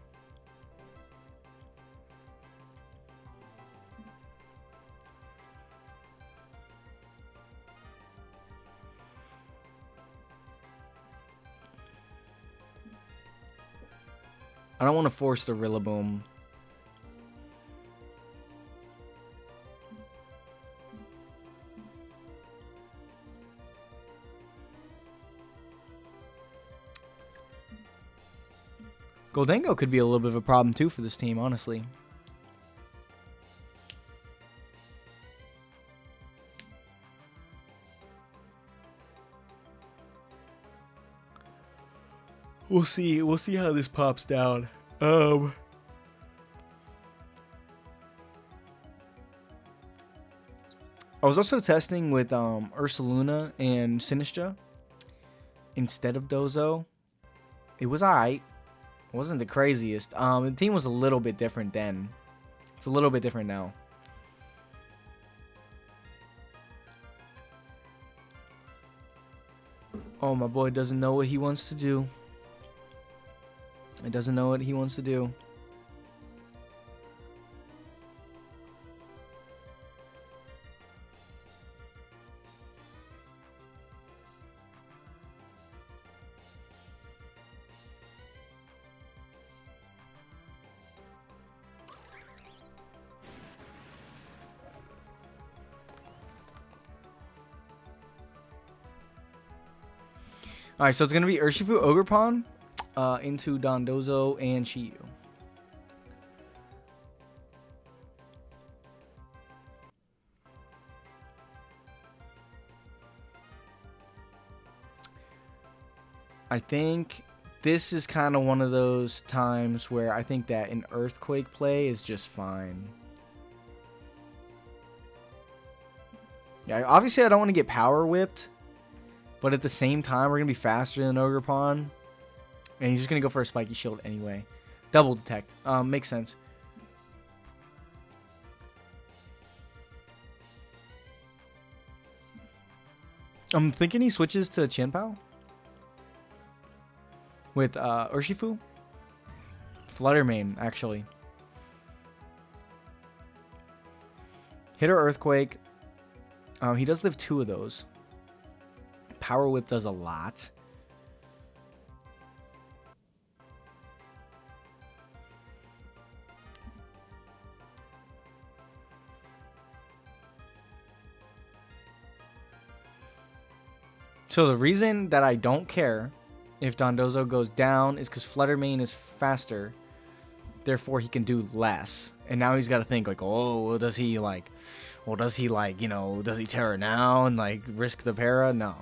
[SPEAKER 1] I don't want to force the Rillaboom. Goldango could be a little bit of a problem too for this team, honestly. We'll see. We'll see how this pops down. I was also testing with Ursaluna and Sinistcha instead of Dozo. It was alright. It wasn't the craziest. The team was a little bit different then. It's a little bit different now. Oh, my boy doesn't know what he wants to do. He doesn't know what he wants to do. Alright, so it's going to be Urshifu Ogerpon into Dondozo and Shiyu. I think this is kind of one of those times where I think that an Earthquake play is just fine. Yeah, obviously I don't want to get power whipped. But at the same time, we're going to be faster than Ogerpon. And he's just going to go for a Spiky Shield anyway. Double Detect. Makes sense. I'm thinking he switches to Chien-Pao. With Urshifu. Fluttermane, actually. Hit or Earthquake. He does live 2 of those. Power Whip does a lot. So the reason that I don't care if Dondozo goes down is because Fluttermane is faster. Therefore, he can do less. And now he's got to think like, oh, does he like, does he Terra now and like risk the para? No.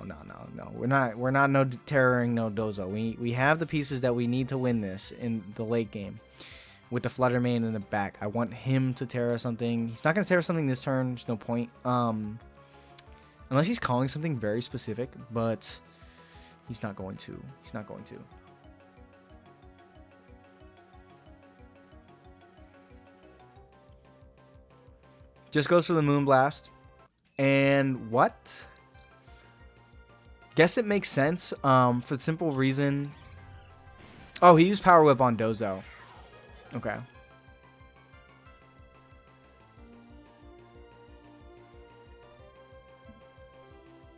[SPEAKER 1] We're not no Terraing no Dozo. We have the pieces that we need to win this in the late game. With the Fluttermane in the back. I want him to Terra something. He's not gonna Terra something this turn, there's no point. Unless he's calling something very specific, but he's not going to. Just goes for the Moonblast. And what? Guess it makes sense for the simple reason. Oh, he used Power Whip on Dozo. Okay.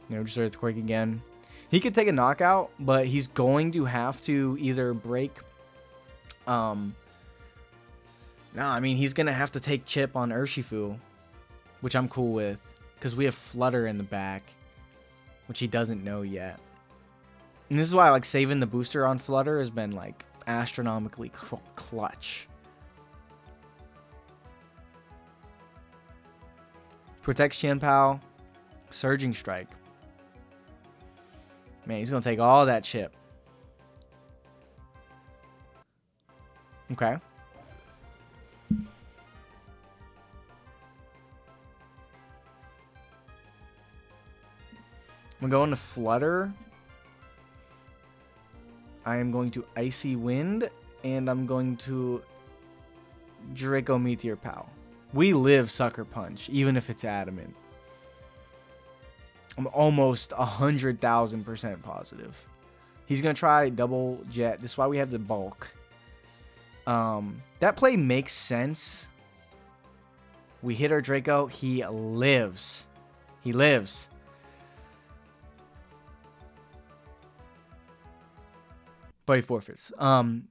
[SPEAKER 1] Just Earthquake again. He could take a knockout, but he's going to have to either break. No, I mean, he's going to have to take chip on Urshifu, which I'm cool with, because we have Flutter in the back, which he doesn't know yet. And this is why, like, saving the booster on Flutter has been, like, astronomically clutch. Protects Qianpao. Surging Strike. Man, he's going to take all that chip. Okay. I'm going to Flutter. I am going to Icy Wind. And I'm going to Draco Meteor Pow. We live Sucker Punch, even if it's Adamant. I'm almost 100,000% positive. He's going to try Double Jet. This is why we have the bulk. That play makes sense. We hit our Draco. He lives. He lives. But he forfeits.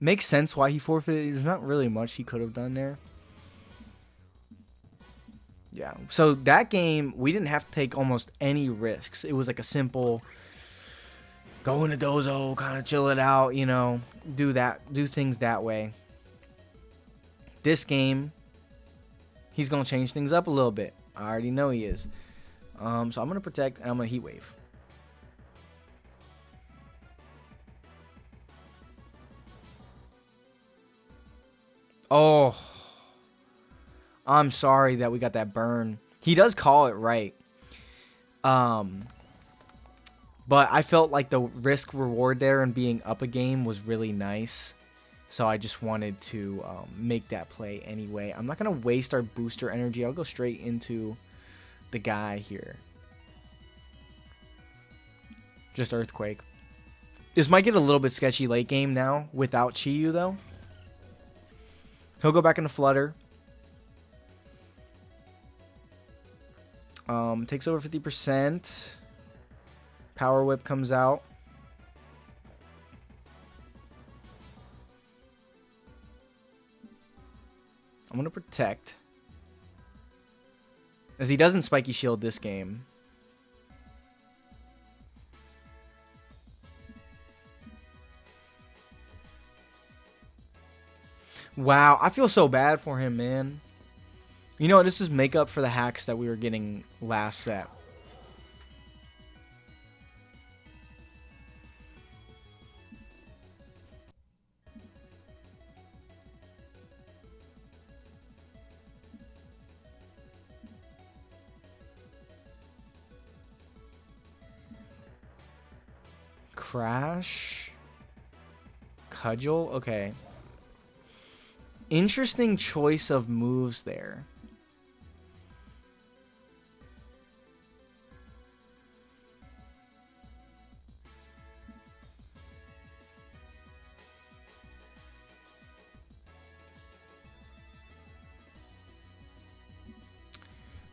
[SPEAKER 1] Makes sense why he forfeited. There's not really much he could have done there. Yeah. So that game, we didn't have to take almost any risks. It was like a simple go into Dozo, kind of chill it out, you know, do things that way. This game, he's going to change things up a little bit. I already know he is. So I'm going to protect and I'm going to Heat Wave. Oh, I'm sorry that we got that burn. He does call it right. But I felt like the risk reward there and being up a game was really nice. So I just wanted to make that play anyway. I'm not going to waste our booster energy. I'll go straight into the guy here. Just Earthquake. This might get a little bit sketchy late game now without Chiyu though. He'll go back into Flutter. Takes over 50%. Power Whip comes out. I'm going to protect. As he doesn't Spiky Shield this game. Wow, I feel so bad for him, man. You know, this is makeup for the hacks that we were getting last set. Crash. Cudgel? Okay. Interesting choice of moves there.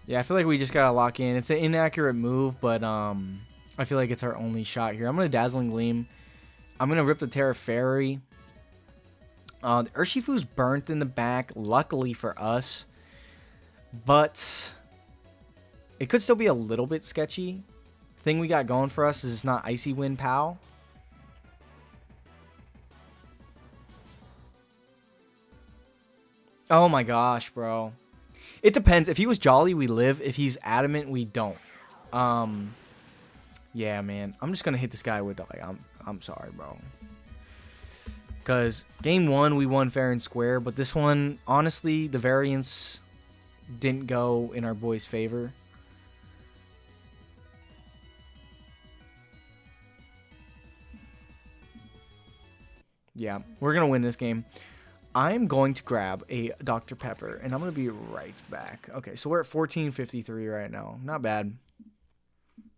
[SPEAKER 1] Yeah, I feel like we just gotta lock in. It's an inaccurate move, but I feel like it's our only shot here. I'm gonna Dazzling Gleam. I'm gonna rip the Terra Fairy. The Urshifu's burnt in the back, luckily for us. But it could still be a little bit sketchy. Thing we got going for us is it's not Icy Wind Pow. Oh my gosh, bro. It depends. If he was Jolly, we live. If he's Adamant, we don't. Yeah, man. I'm just gonna hit this guy with the, like, I'm sorry, bro. Because game one, we won fair and square. But this one, honestly, the variance didn't go in our boys' favor. Yeah, we're going to win this game. I'm going to grab a Dr. Pepper, and I'm going to be right back. Okay, so we're at 14:53 right now. Not bad.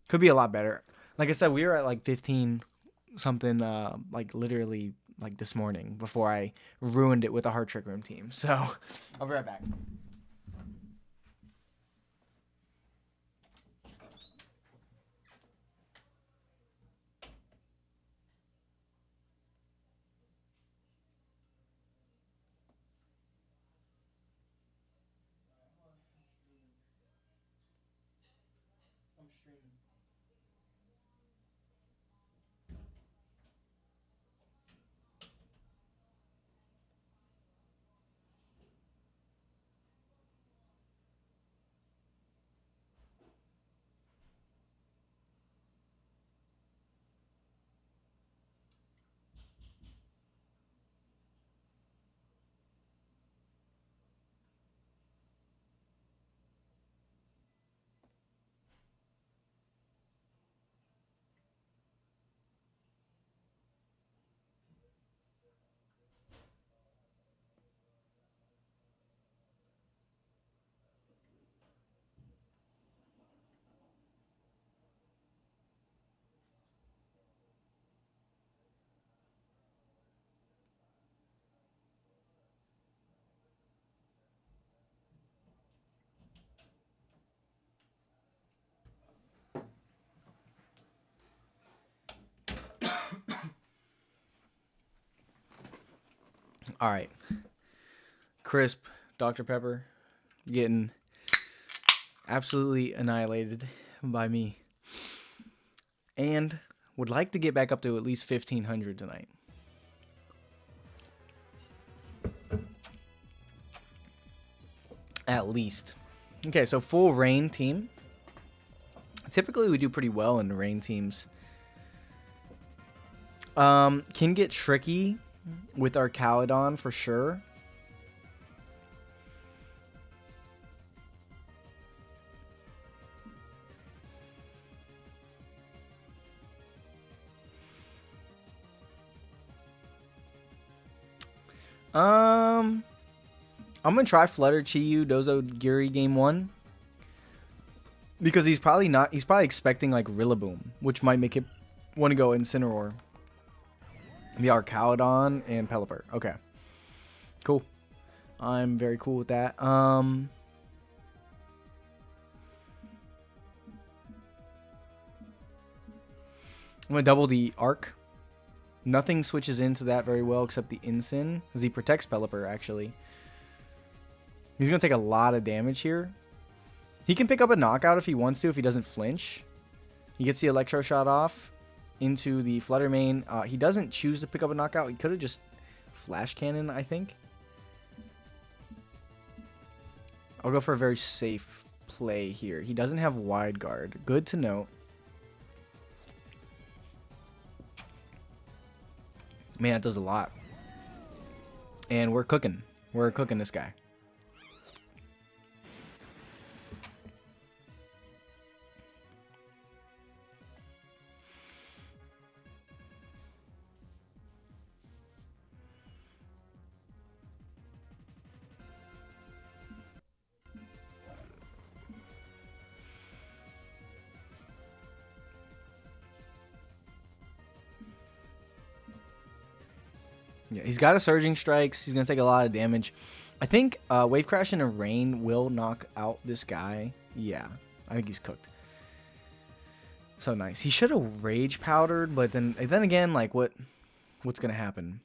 [SPEAKER 1] Could be a lot better. Like I said, we were at like 15 something, like literally like this morning before I ruined it with a Heart Trick Room team. So I'll be right back. I'm streaming. All right. Crisp Dr. Pepper getting absolutely annihilated by me. And would like to get back up to at least 1,500 tonight. At least. Okay, so full rain team. Typically we do pretty well in the rain teams. Can get tricky with our Caledon for sure. I'm gonna try Flutter Chiyu Dozo Giri game 1. Because he's probably expecting like Rillaboom, which might make him want to go Incineroar. Be our Caledon and Pelipper. Okay. Cool. I'm very cool with that. I'm gonna double the Arc. Nothing switches into that very well except the Incin, because he protects Pelipper, actually. He's going to take a lot of damage here. He can pick up a knockout if he wants to, if he doesn't flinch. He gets the Electro Shot off into the Flutter Mane. He doesn't choose to pick up a knockout. He could have just Flash Cannon, I think. I'll go for a very safe play here. He doesn't have Wide Guard. Good to note. Man, that does a lot. And we're cooking. We're cooking this guy. Yeah, he's got a Surging Strikes. He's going to take a lot of damage. I think Wave Crash and a Rain will knock out this guy. Yeah, I think he's cooked. So nice. He should have Rage Powdered, but then again, like, what's going to happen?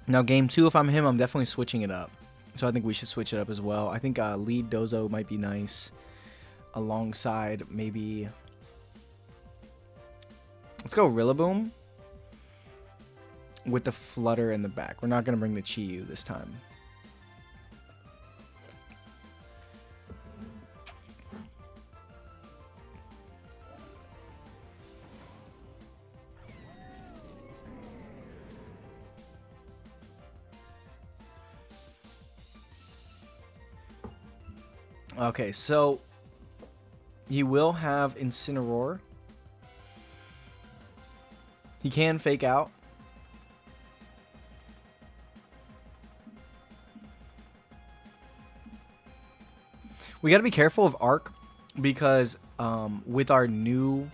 [SPEAKER 1] Now, game 2, if I'm him, I'm definitely switching it up. So I think we should switch it up as well. I think lead Dozo might be nice alongside maybe... Let's go Rillaboom with the Flutter in the back. We're not going to bring the Chiyu this time. Okay, so he will have Incineroar. He can fake out. We got to be careful of arc because with our new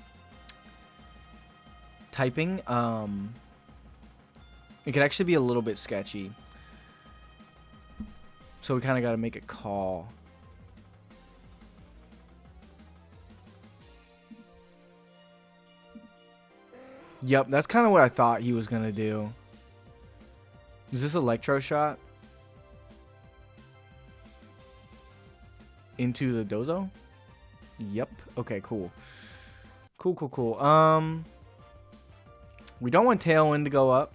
[SPEAKER 1] typing, it could actually be a little bit sketchy. So we kind of got to make a call. Yep, that's kind of what I thought he was going to do. Is this electro shot? Into the dozo? Yep. Okay, cool. Cool. We don't want Tailwind to go up.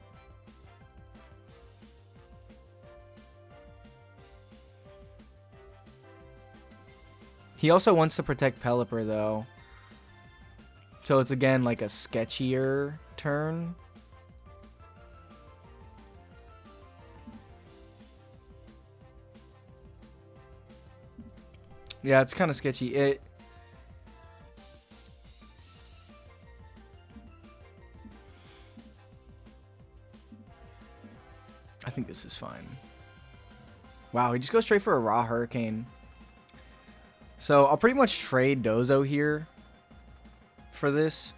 [SPEAKER 1] He also wants to protect Pelipper, though. So it's, again, like a sketchier turn. Yeah, it's kind of sketchy. I think this is fine. Wow, he just goes straight for a raw Hurricane. So I'll pretty much trade Dozo here for this.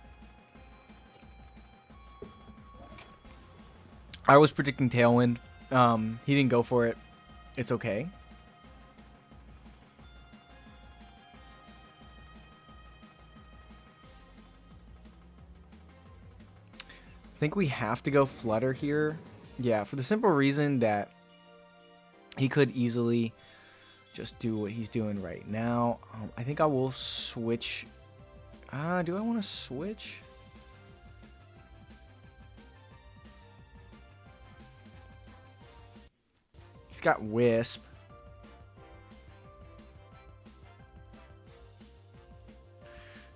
[SPEAKER 1] I was predicting Tailwind. He didn't go for it. It's okay. I think we have to go Flutter here. Yeah, for the simple reason that he could easily just do what he's doing right now. I think I will switch. Do I want to switch? He's got Wisp.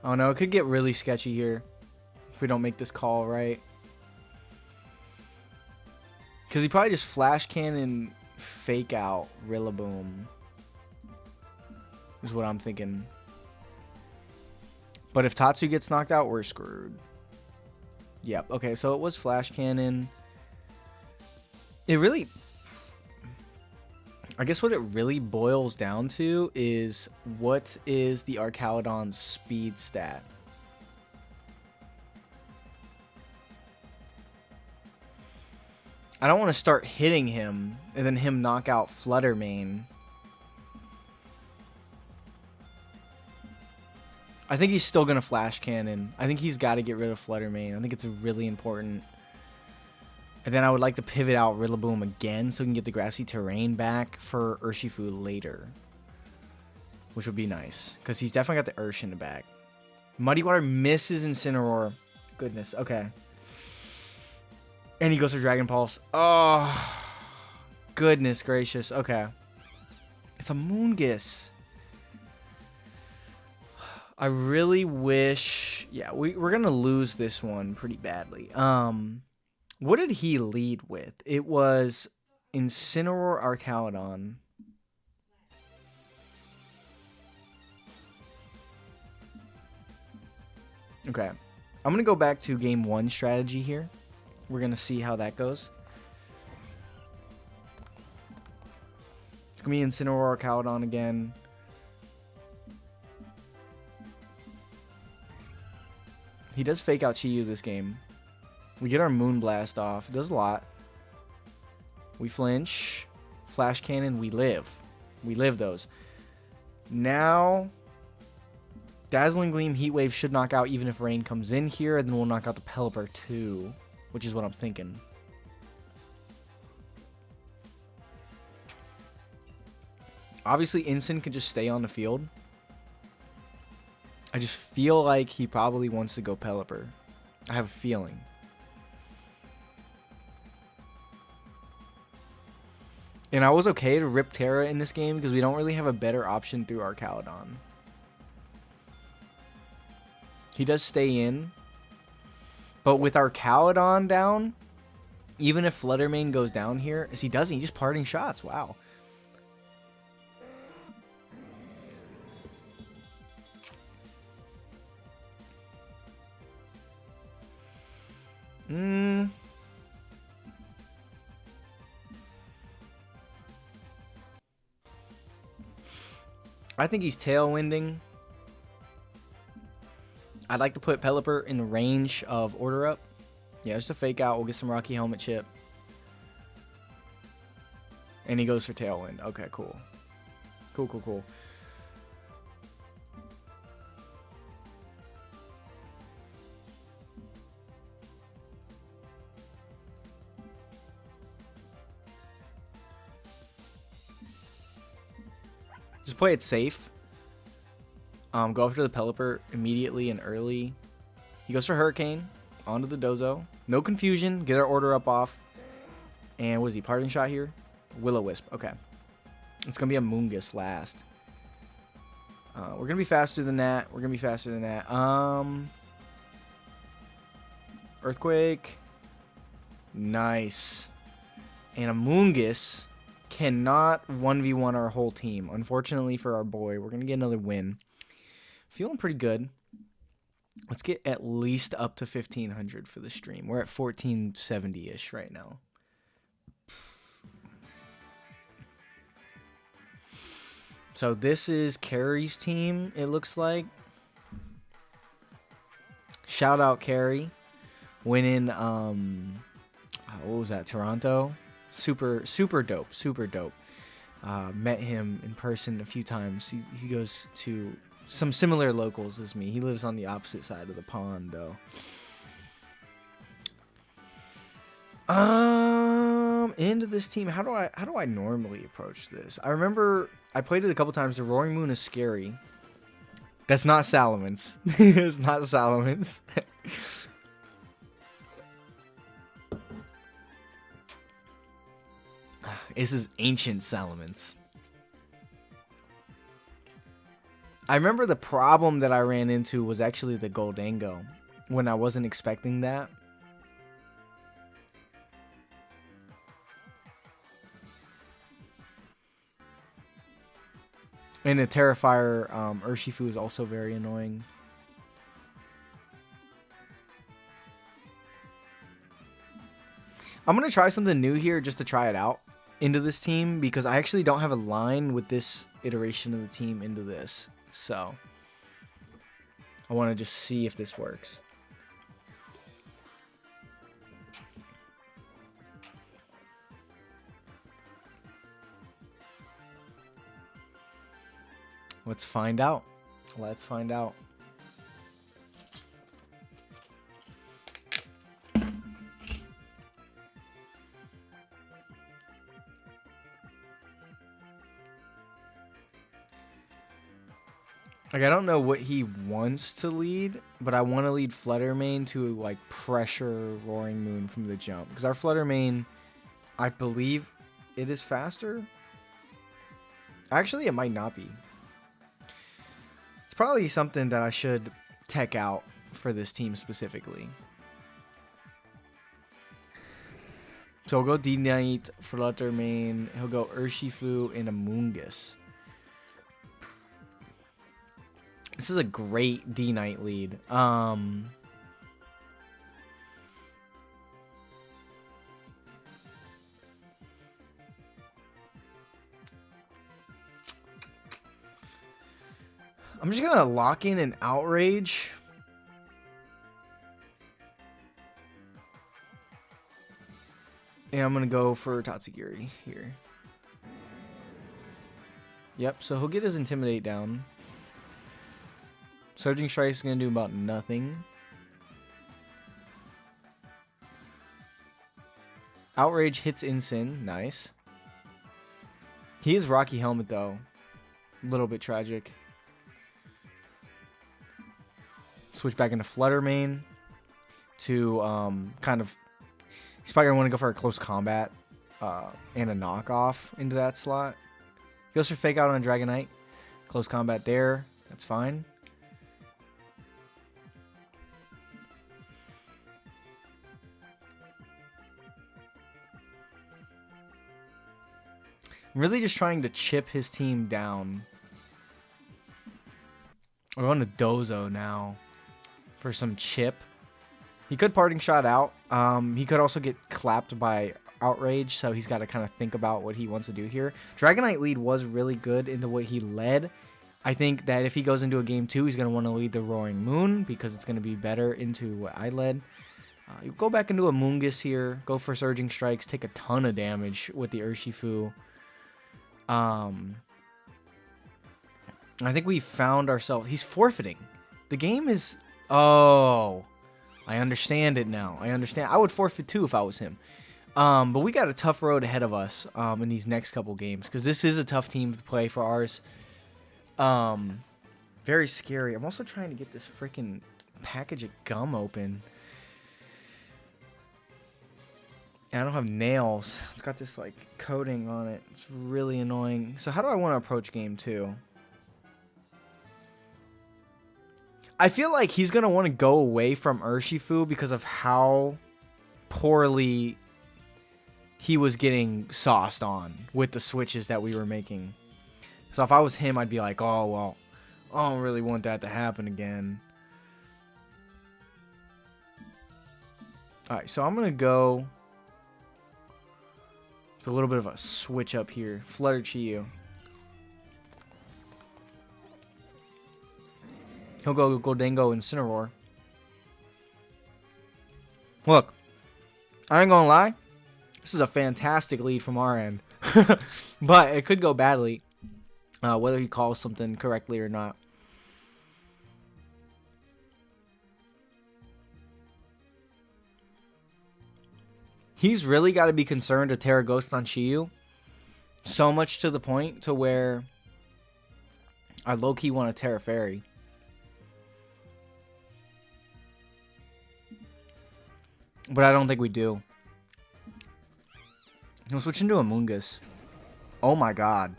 [SPEAKER 1] Oh no, it could get really sketchy here if we don't make this call right. Because he probably just Flash Cannon fake out Rillaboom. Is what I'm thinking. But if Tatsu gets knocked out, we're screwed. Yep. Okay, so it was Flash Cannon. It really... I guess what it really boils down to is what is the Archaludon's speed stat? I don't want to start hitting him and then him knock out Flutter Mane. I think he's still going to Flash Cannon. I think he's got to get rid of Flutter Mane. I think it's really important. And then I would like to pivot out Rillaboom again so we can get the grassy terrain back for Urshifu later. Which would be nice. Because he's definitely got the Ursh in the back. Muddy Water misses Incineroar. Goodness. Okay. And he goes for Dragon Pulse. Oh. Goodness gracious. Okay. It's a Moongus. I really wish... Yeah, we're going to lose this one pretty badly. What did he lead with? It was Incineroar Archaludon. Okay. I'm going to go back to game 1 strategy here. We're going to see how that goes. It's going to be Incineroar Archaludon again. He does fake out Chi-Yu this game. We get our Moonblast off. It does a lot. We flinch. Flash Cannon, we live. We live those. Now, Dazzling Gleam, Heat Wave should knock out even if Rain comes in here, and then we'll knock out the Pelipper too, which is what I'm thinking. Obviously, Incin can just stay on the field. I just feel like he probably wants to go Pelipper. I have a feeling. And I was okay to rip Terra in this game because we don't really have a better option through Archaludon. He does stay in. But with Archaludon down, even if Flutter Mane goes down here, as he doesn't, he just parting shots. Wow. I think he's tailwinding. I'd like to put Pelipper in the range of order up. Yeah, just a fake out. We'll get some Rocky Helmet chip. And he goes for tailwind. Okay, cool. Cool, cool, cool. Just play it safe. Go after the Pelipper immediately and early. He goes for Hurricane. Onto the Dozo. No confusion. Get our order up off. And what is he? Parting shot here? Will-O-Wisp. Okay. It's going to be a Moongus last. We're going to be faster than that. We're going to be faster than that. Earthquake. Nice. And a Moongus cannot 1v1 our whole team. Unfortunately for our boy, we're going to get another win. Feeling pretty good. Let's get at least up to 1,500 for the stream. We're at 1,470-ish right now. So this is Carrie's team, it looks like. Shout out Carrie. Winning, what was that, Toronto? Super dope, super dope. Met him in person a few times. He goes to some similar locals as me. He lives on the opposite side of the pond, though. Into this team, how do I normally approach this? I remember I played it a couple times. The Roaring Moon is scary. That's not Salamence. It's not Salamence. This is ancient Salamence. I remember the problem that I ran into was actually the Goldango when I wasn't expecting that. And the Terrifier Urshifu is also very annoying. I'm going to try something new here just to try it out into this team because I actually don't have a line with this iteration of the team into this. So I want to just see if this works. Let's find out. Let's find out. Like, I don't know what he wants to lead, but I want to lead Flutter Mane to, like, pressure Roaring Moon from the jump. Because our Flutter Mane, I believe it is faster. Actually, it might not be. It's probably something that I should tech out for this team specifically. So he'll go D-Knight, Flutter Mane. He'll go Urshifu and a Moongus. This is a great D-Knight lead. I'm just going to lock in an Outrage. And I'm going to go for Tatsugiri here. Yep, so he'll get his Intimidate down. Surging Strike is going to do about nothing. Outrage hits Incin. Nice. He is Rocky Helmet, though. A little bit tragic. Switch back into Flutter Mane to kind of... He's probably going to want to go for a close combat and a knockoff into that slot. He goes for Fake Out on Dragonite. Close combat there. That's fine. I'm really just trying to chip his team down. We're going to Dozo now for some chip. He could Parting Shot out. He could also get clapped by Outrage, so he's got to kind of think about what he wants to do here. Dragonite lead was really good into what he led, I think that if he goes into a game 2, he's going to want to lead the Roaring Moon because it's going to be better into what I led. You go back into a Moongus here, go for Surging Strikes, take a ton of damage with the Urshifu. I think we found ourselves... He's forfeiting. The game is... Oh, I understand it now. I understand. I would forfeit too if I was him. But we got a tough road ahead of us in these next couple games because this is a tough team to play for ours. Very scary. I'm also trying to get this freaking package of gum open. I don't have nails. It's got this like coating on it. It's really annoying. So how do I want to approach game 2? I feel like he's going to want to go away from Urshifu because of how poorly he was getting sauced on with the switches that we were making. So if I was him, I'd be like, oh, well, I don't really want that to happen again. Alright, so I'm going to go... It's a little bit of a switch up here. Flutter Chiyu. He'll go Goldengo and Incineroar. Look, I ain't gonna lie. This is a fantastic lead from our end. But it could go badly. Whether he calls something correctly or not. He's really got to be concerned to Terra Ghost on Chiyu. So much to the point to where I low-key want to Terra Fairy. But I don't think we do. He'll switch into a Moongus. Oh my god.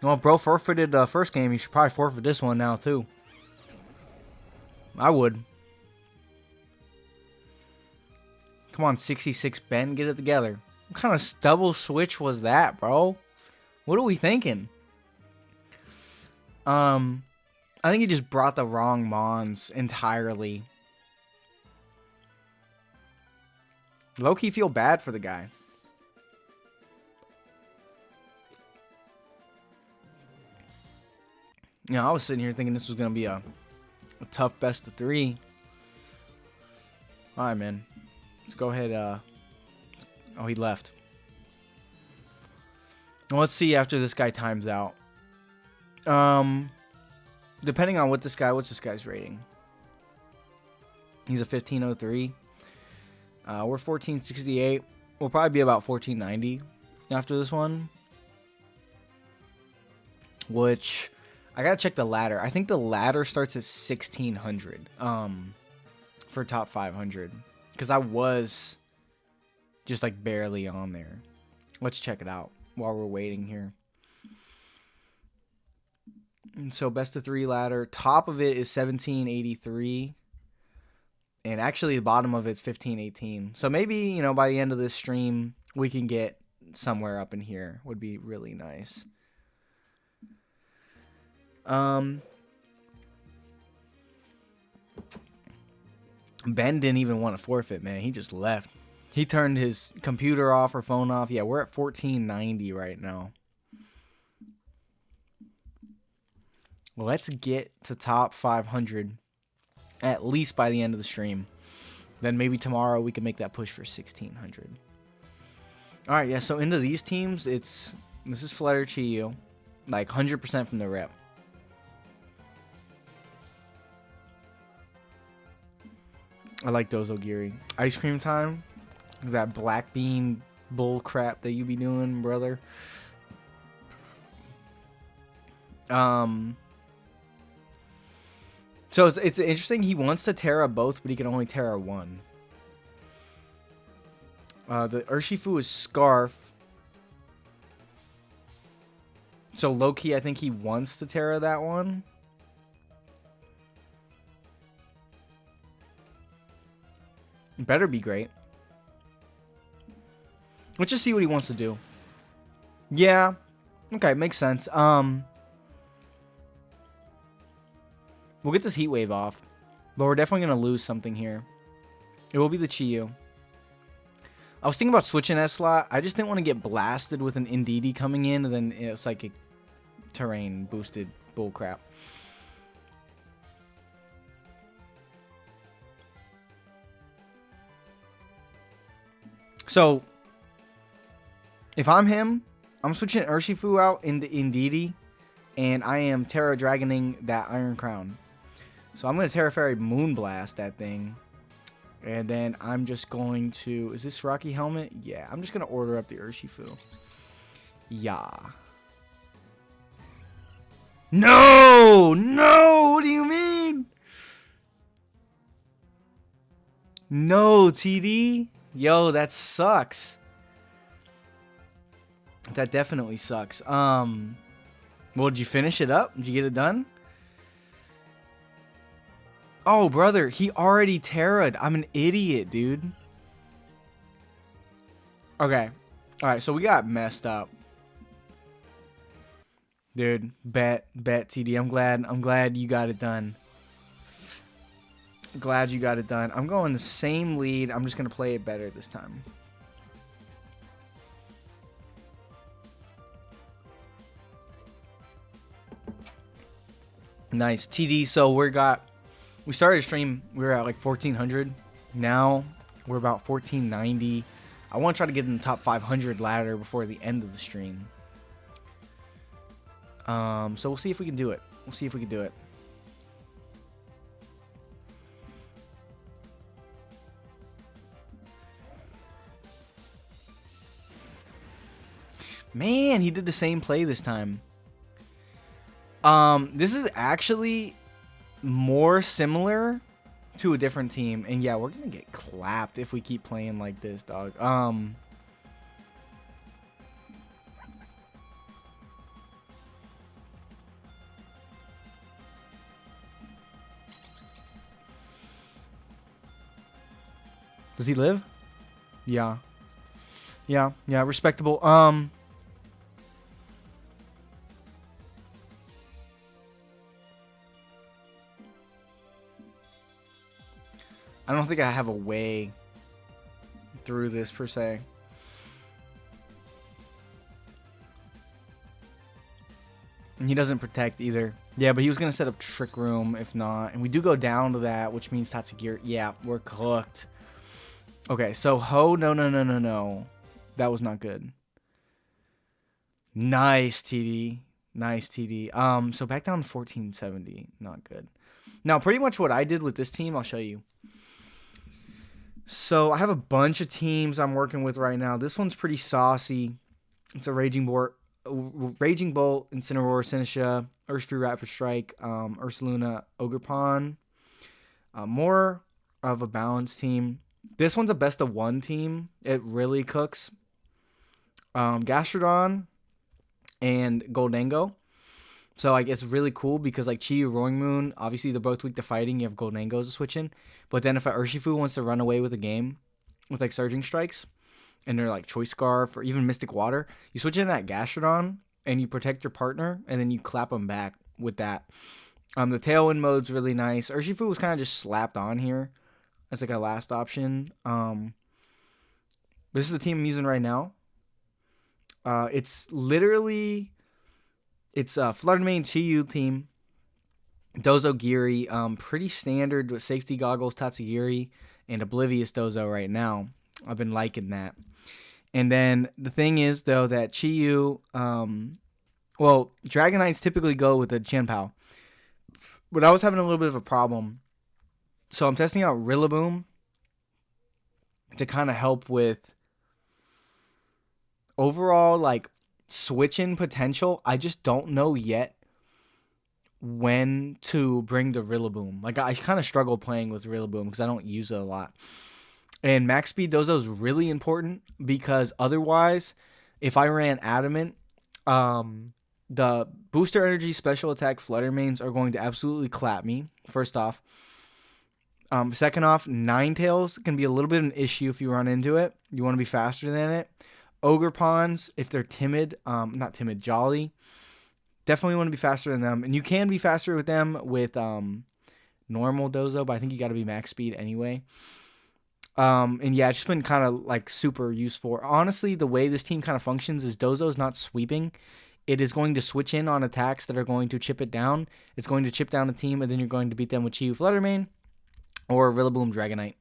[SPEAKER 1] Well, bro forfeited the first game. He should probably forfeit this one now, too. I would. Come on, 66 Ben, get it together. What kind of double switch was that, bro? What are we thinking? I think he just brought the wrong Mons entirely. Low-key feel bad for the guy. You know, I was sitting here thinking this was going to be a tough best of 3. Alright, man. Let's go ahead. Oh, he left. Well, let's see after this guy times out. Depending on what's this guy's rating? He's a 1503. We're 1468. We'll probably be about 1490 after this one. Which, I gotta check the ladder. I think the ladder starts at 1600 for top 500. Because I was just like barely on there. Let's check it out while we're waiting here. And so best of 3 ladder. Top of it is 1783. And actually the bottom of it's 1518. So maybe, you know, by the end of this stream, we can get somewhere up in here. Would be really nice. Ben didn't even want to forfeit, man. He just left. He turned his computer off or phone off. Yeah, we're at 1490 right now. Well, let's get to top 500 at least by the end of the stream. Then maybe tomorrow we can make that push for 1600. All right, yeah, so into these teams, this is Flutter Chiyu, like 100% from the rep. I like Dozogiri. Ice cream time. Is that black bean bull crap that you be doing, brother? So it's interesting. He wants to Terra both, but he can only Terra one. The Urshifu is Scarf. So low-key, I think he wants to Terra that one. Better be great. Let's just see what he wants to do. Yeah. Okay, makes sense. We'll get this Heat Wave off. But we're definitely going to lose something here. It will be the Chiyu. I was thinking about switching that slot. I just didn't want to get blasted with an Indeedee coming in. And then it's like terrain boosted bullcrap. So, if I'm him, I'm switching Urshifu out into Indeedee, and I am Terra Dragoning that Iron Crown. So I'm going to Terra Fairy Moonblast that thing. And then I'm just going to... Is this Rocky Helmet? Yeah, I'm just going to order up the Urshifu. Yeah. No! No! What do you mean? No, TD? Yo, that sucks. That definitely sucks. Well, did you finish it up? Did you get it done? Oh, brother, he already Terra'd. I'm an idiot, dude. Okay. Alright, so we got messed up. Dude, bet, TD. I'm glad you got it done. Glad you got it done. I'm going the same lead. I'm just going to play it better this time. Nice. TD, so we started a stream, we were at like 1400. Now we're about 1490. I want to try to get in the top 500 ladder before the end of the stream. So we'll see if we can do it. We'll see if we can do it. Man, he did the same play this time. This is actually more similar to a different team. And yeah, we're gonna get clapped if we keep playing like this, dog. Does he live? Yeah. Yeah, respectable. I don't think I have a way through this per se. And he doesn't protect either. Yeah, but he was going to set up Trick Room if not. And we do go down to that, which means Tatsugiri. Yeah, we're cooked. Okay, so Ho, no. That was not good. Nice, TD. Nice, TD. So back down to 1470. Not good. Now, pretty much what I did with this team, I'll show you. So I have a bunch of teams I'm working with right now. This one's pretty saucy. It's a Raging Bolt, Incineroar, Sinisha, Urshifu, Rapid Strike, Ursaluna, Ogerpon. More of a balanced team. This one's a best of one team. It really cooks. Gastrodon and Goldango. So like it's really cool because like Chiyu, Roaring Moon, obviously they're both weak to fighting. You have Goldangos to switch in. But then if a Urshifu wants to run away with a game with like Surging Strikes and they're like Choice Scarf or even Mystic Water, you switch in that Gastrodon and you protect your partner and then you clap them back with that. The Tailwind mode's really nice. Urshifu was kind of just slapped on here as like a last option. This is the team I'm using right now. It's literally... It's a Flooded Mane Chiyu team. Dozo Giri. Pretty standard with safety goggles, Tatsugiri, and Oblivious Dozo right now. I've been liking that. And then the thing is, though, that Chiyu... well, Dragonites typically go with the Chien-Pao. But I was having a little bit of a problem. So I'm testing out Rillaboom to kind of help with overall, like, switch-in potential. I just don't know yet when to bring the Rillaboom. Like, I kind of struggle playing with Rillaboom because I don't use it a lot. And Max Speed Dozo is really important because otherwise, if I ran Adamant, the Booster Energy Special Attack Flutter Mains are going to absolutely clap me, first off. Second off, Ninetales can be a little bit of an issue if you run into it. You want to be faster than it. Ogerpons, if they're timid, not timid, jolly, definitely want to be faster than them. And you can be faster with them with normal Dozo, but I think you got to be max speed anyway. And yeah, it's just been kind of like super useful. Honestly, the way this team kind of functions is Dozo's not sweeping. it is going to switch in on attacks that are going to chip it down. It's going to chip down a team, and then you're going to beat them with Chi-Yu Fluttermane or Rillaboom Dragonite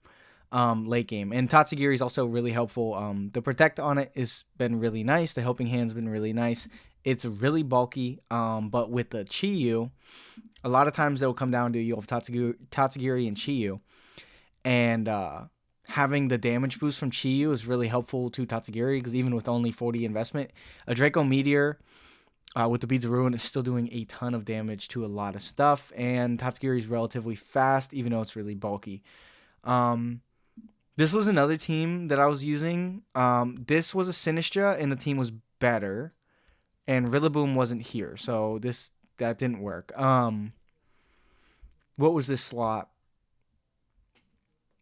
[SPEAKER 1] late game. And Tatsugiri is also really helpful. The Protect on it has been really nice. The Helping Hand's been really nice. It's really bulky, but with the Chi-Yu, a lot of times it'll come down to you have Tatsugiri and Chi-Yu. And having the damage boost from Chi-Yu is really helpful to Tatsugiri, because even with only 40 investment, a Draco Meteor with the Beads of Ruin is still doing a ton of damage to a lot of stuff. And Tatsugiri is relatively fast, even though it's really bulky. This was another team that I was using. This was a Sinistra, and the team was better. And Rillaboom wasn't here, so that didn't work. What was this slot?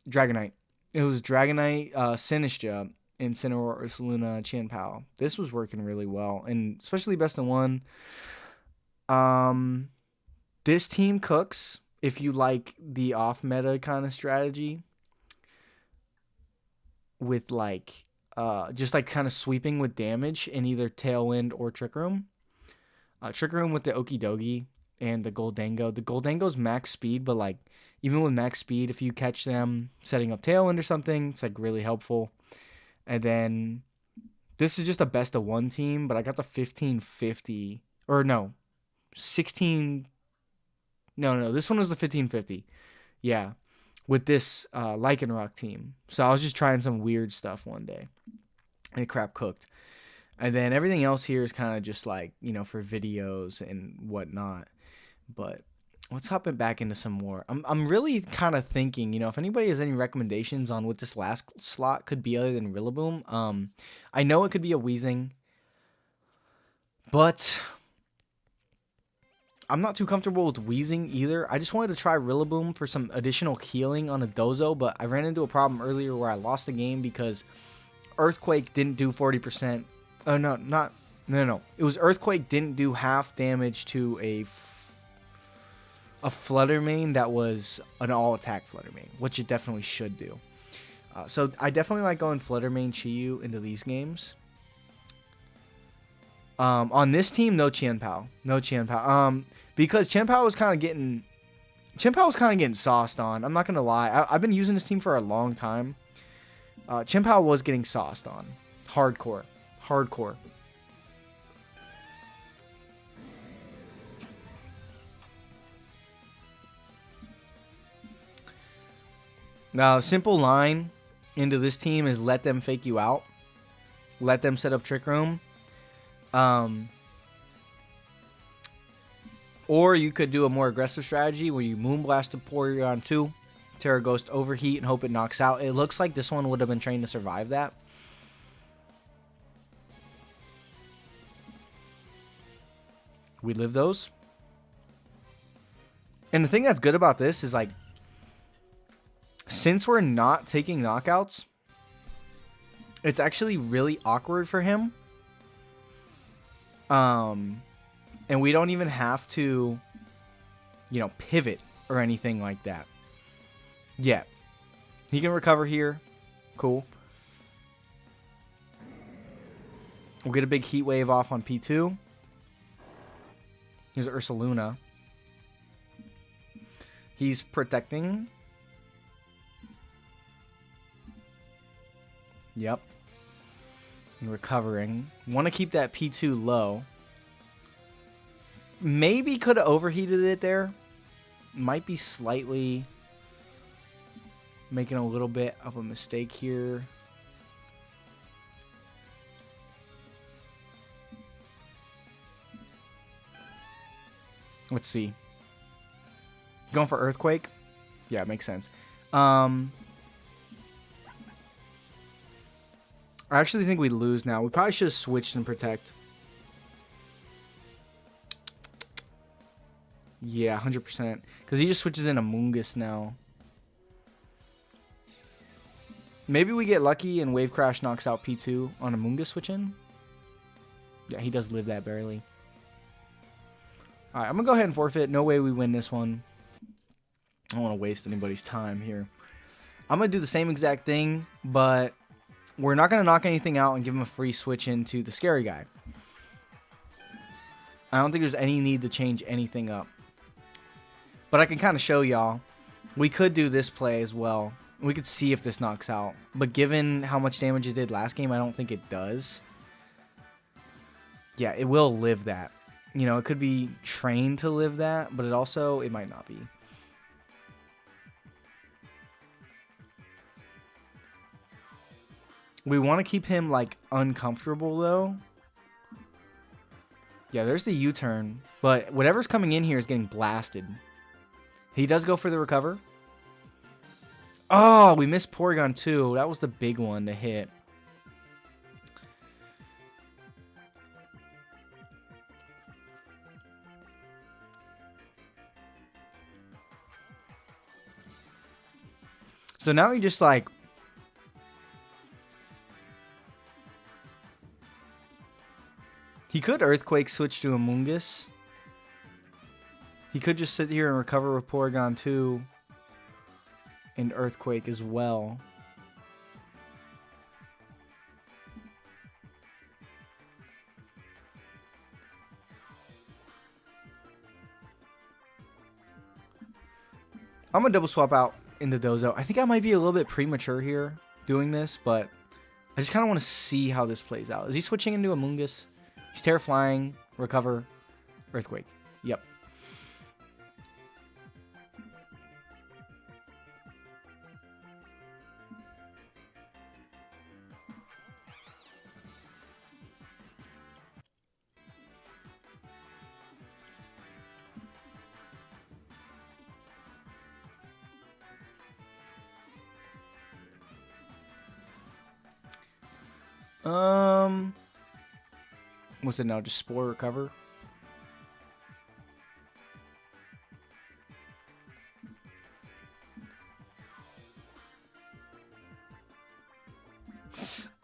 [SPEAKER 1] Dragonite. It was Dragonite, Sinistra, Incineroar, Ursaluna, Chien-Pao. This was working really well, and especially best in one. This team cooks if you like the off-meta kind of strategy with like just like kind of sweeping with damage in either Tailwind or Trick Room. Trick Room with the Okidogi and the Goldango. The Goldango's max speed, but like even with max speed, if you catch them setting up Tailwind or something, it's like really helpful. And then this is just a best of one team, but I got the 1550 or no, 16. No, this one was the 1550. Yeah. With this Lycanroc team. So I was just trying some weird stuff one day. And it crap cooked. And then everything else here is kind of just like, for videos and whatnot. But let's hop back into some more. I'm really kind of thinking, if anybody has any recommendations on what this last slot could be other than Rillaboom. I know it could be a Weezing. But I'm not too comfortable with Weezing either. I just wanted to try Rillaboom for some additional healing on a Dozo, but I ran into a problem earlier where I lost the game because Earthquake didn't do 40%. Oh, no. It was Earthquake didn't do half damage to a Fluttermane that was an all-attack Fluttermane, which it definitely should do. So I definitely like going Fluttermane Chi-Yu into these games. On this team, no Chien-Pao. Because Chien-Pao was kind of getting sauced on. I'm not going to lie. I've been using this team for a long time. Chien-Pao was getting sauced on. Hardcore. Now, simple line into this team is let them fake you out. Let them set up Trick Room. Or you could do a more aggressive strategy where you Moonblast a Porygon 2, Terra Ghost Overheat, and hope it knocks out. It looks like this one would have been trained to survive that. We live those. And the thing that's good about this is, like, since we're not taking knockouts, it's actually really awkward for him. And we don't even have to, pivot or anything like that. Yeah. He can recover here. Cool. We'll get a big Heat Wave off on P2. Here's Ursaluna. He's protecting. Yep. And recovering. Want to keep that P2 low. Maybe could have overheated it there. Might be slightly making a little bit of a mistake here. Let's see. Going for Earthquake? Yeah, it makes sense. I actually think we lose now. We probably should have switched and Protect. Yeah, 100%. Because he just switches in Amoonguss now. Maybe we get lucky and Wave Crash knocks out P2 on Amoonguss switch in. Yeah, he does live that barely. Alright, I'm going to go ahead and forfeit. No way we win this one. I don't want to waste anybody's time here. I'm going to do the same exact thing, but we're not going to knock anything out and give him a free switch into the Scary Guy. I don't think there's any need to change anything up. But I can kind of show y'all. We could do this play as well. We could see if this knocks out. But given how much damage it did last game, I don't think it does. Yeah, it will live that. You know, it could be trained to live that, but it might not be. We want to keep him, like, uncomfortable, though. Yeah, there's the U-turn. But whatever's coming in here is getting blasted. He does go for the recover. Oh, we missed Porygon too. That was the big one to hit. So now he just like... He could Earthquake switch to Amoonguss. He could just sit here and recover with Porygon 2 and Earthquake as well. I'm going to double swap out into Dozo. I think I might be a little bit premature here doing this, but I just kind of want to see how this plays out. Is he switching into Amoonguss? He's Terra Flying, recover, Earthquake. Yep. What's it now? Just Spore recover?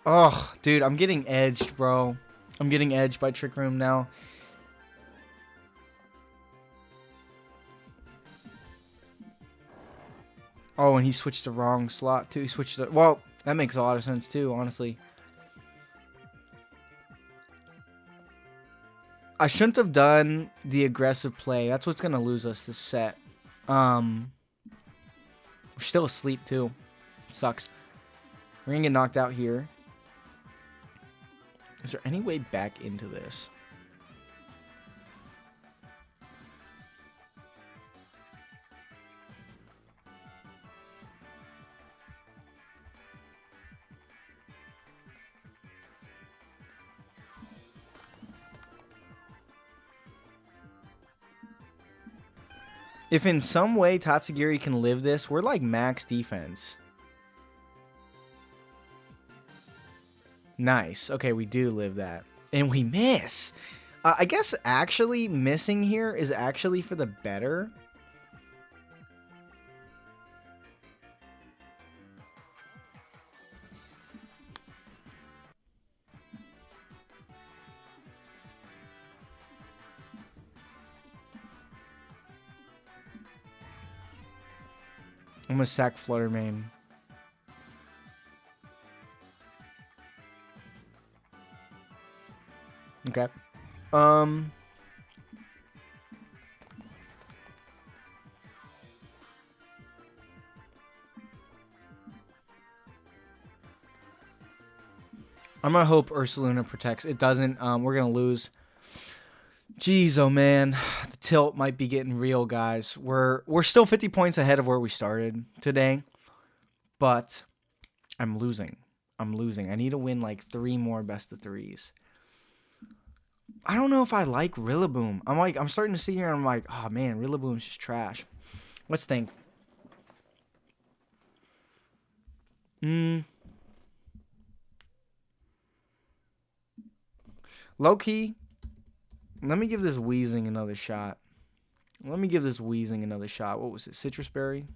[SPEAKER 1] Oh, dude, I'm getting edged, bro. I'm getting edged by Trick Room now. Oh, and he switched the wrong slot, too. He switched the... Well, that makes a lot of sense, too, honestly. I shouldn't have done the aggressive play. That's what's going to lose us this set. We're still asleep, too. Sucks. We're going to get knocked out here. Is there any way back into this? If in some way Tatsugiri can live this, we're like max defense. Nice. Okay, we do live that. And we miss. I guess actually missing here is actually for the better. I'm gonna sack Flutter Mane. Okay. I'm gonna hope Ursaluna protects. It doesn't. We're gonna lose. Jeez, oh man, the tilt might be getting real, guys. We're still 50 points ahead of where we started today, but I'm losing. I'm losing. I need to win like 3 more best of 3s. I don't know if I like Rillaboom. I'm starting to see here and I'm like, oh man, Rillaboom's just trash. Let's think. Low key. Let me give this Weezing another shot. What was it? Citrus Berry?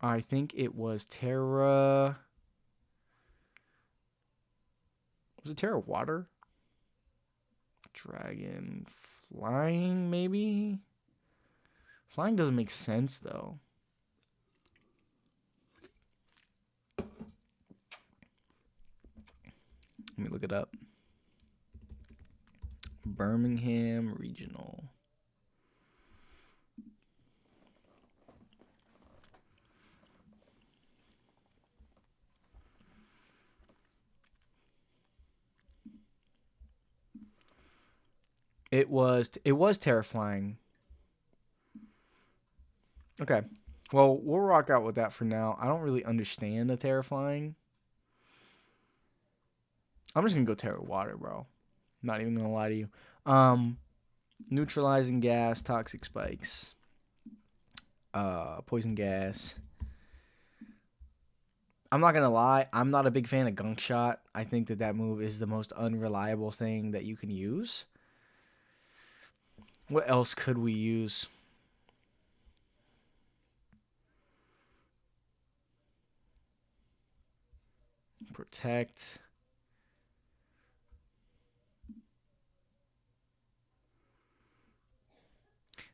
[SPEAKER 1] I think it was Terra... Was it Terra Water? Dragon Flying, maybe? Flying doesn't make sense, though. Let me look it up. Birmingham Regional. It was terrifying. Okay. Well, we'll rock out with that for now. I don't really understand the terrifying. I'm just gonna go Terra Water, bro. Not even gonna lie to you. Neutralizing gas, toxic spikes, poison gas. I'm not gonna lie, I'm not a big fan of Gunk Shot. I think that move is the most unreliable thing that you can use. What else could we use? Protect.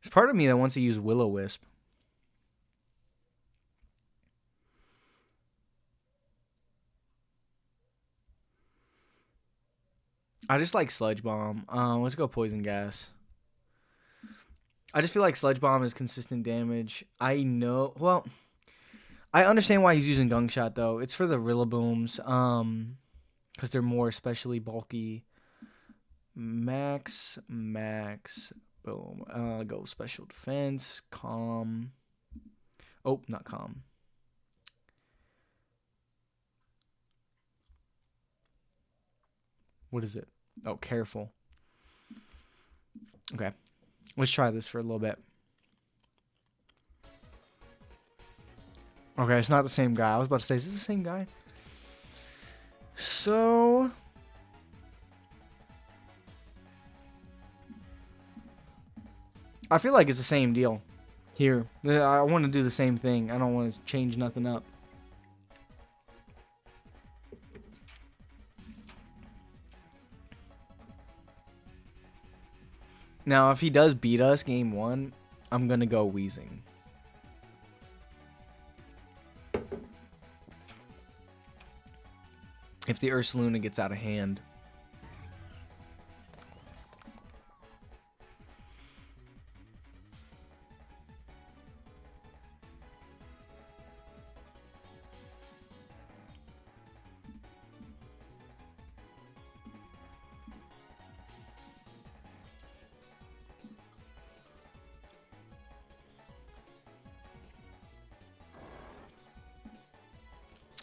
[SPEAKER 1] There's part of me that wants to use Will-O-Wisp. I just like Sludge Bomb. Let's go Poison Gas. I just feel like Sludge Bomb is consistent damage. I know. Well, I understand why he's using Gunk Shot though. It's for the Rillabooms. Because they're more especially bulky. Max. Boom. Go Special Defense. Calm. Oh, not Calm. What is it? Oh, Careful. Okay. Let's try this for a little bit. Okay, it's not the same guy. I was about to say, is this the same guy? So... I feel like it's the same deal here. I want to do the same thing. I don't want to change nothing up. Now, if he does beat us game 1, I'm going to go Wheezing. If the Ursaluna gets out of hand.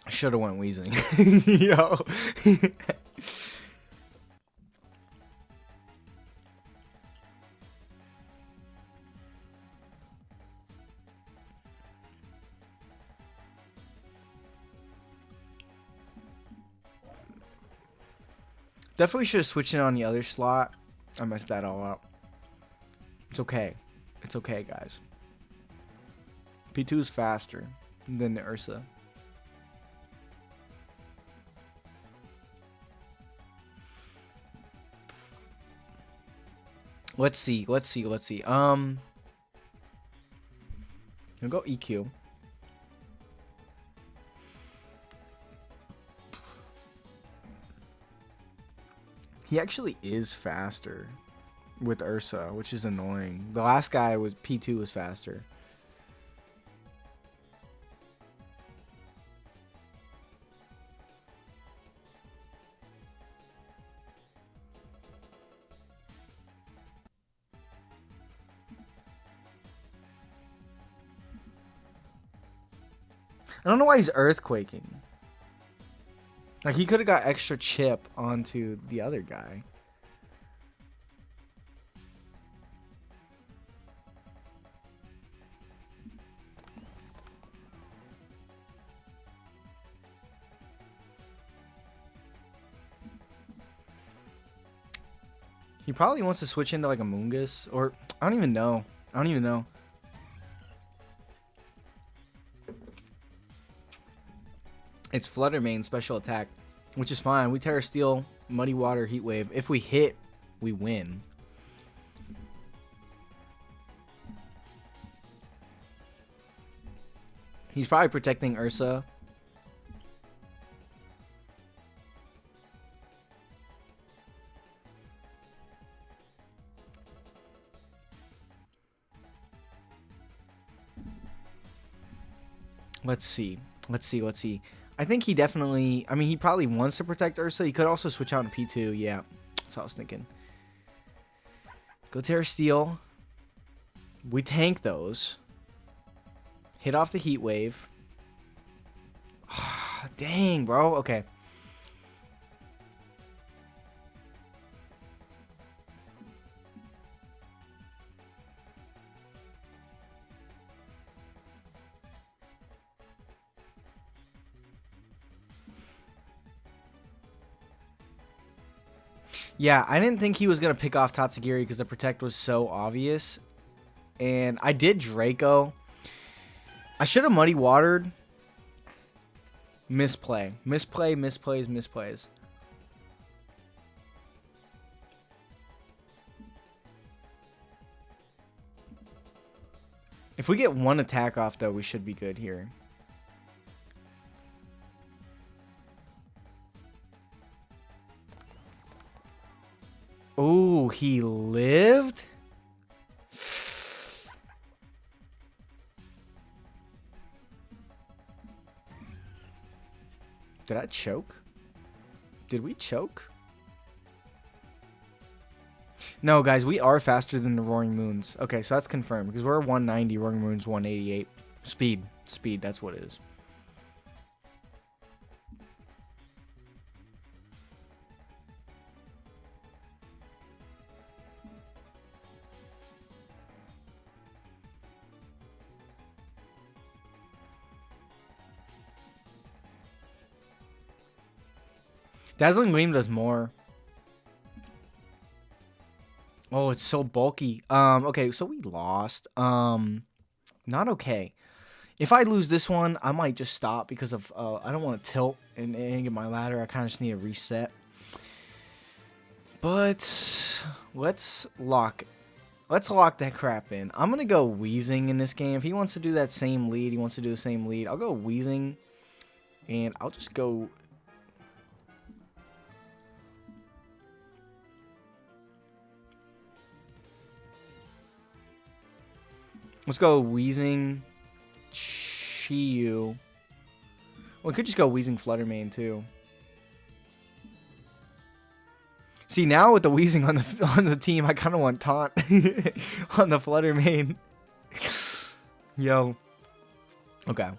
[SPEAKER 1] Should have went Wheezing. Yo. Definitely should have switched it on the other slot. I messed that all up. It's okay. It's okay, guys. P2 is faster than the Ursa. Let's see. We'll go EQ. He actually is faster with Ursa, which is annoying. The last guy was P2 was faster. I don't know why he's earthquaking. Like, he could have got extra chip onto the other guy. He probably wants to switch into like a Moongus, or I don't even know. It's Flutter main special attack, which is fine. We Terra Steel, Muddy Water, Heat Wave. If we hit, we win. He's probably protecting Ursa. Let's see. Let's see. Let's see. I think he definitely... I mean, he probably wants to protect Ursa. He could also switch out to P2. Yeah, that's what I was thinking. Go Terra Steel. We tank those. Hit off the Heat Wave. Dang, bro. Okay. Yeah, I didn't think he was going to pick off Tatsugiri because the protect was so obvious. And I did Draco. I should have Muddy Watered. Misplay. Misplay, misplays, misplays. If we get one attack off, though, we should be good here. Oh, he lived? Did I choke? Did we choke? No, guys, we are faster than the Roaring Moons. Okay, so that's confirmed because we're 190, Roaring Moon's 188. Speed. Speed, that's what it is. Dazzling Gleam does more. Oh, it's so bulky. Okay, so we lost. Not okay. If I lose this one, I might just stop because of I don't want to tilt and get my ladder. I kind of just need a reset. But let's lock that crap in. I'm gonna go Wheezing in this game. If he wants to do that same lead, he wants to do the same lead. I'll go Wheezing, and I'll just go. Let's go Wheezing, Chiyu. Well, we could just go Wheezing Fluttermane too. See, now with the Wheezing on the team, I kind of want Taunt on the Fluttermane. Yo. Okay.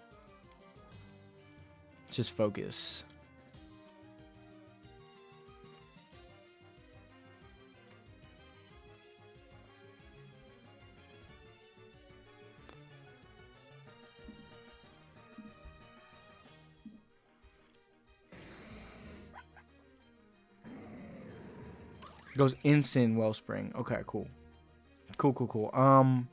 [SPEAKER 1] Just focus. Goes instant Wellspring. Okay, cool. Cool. I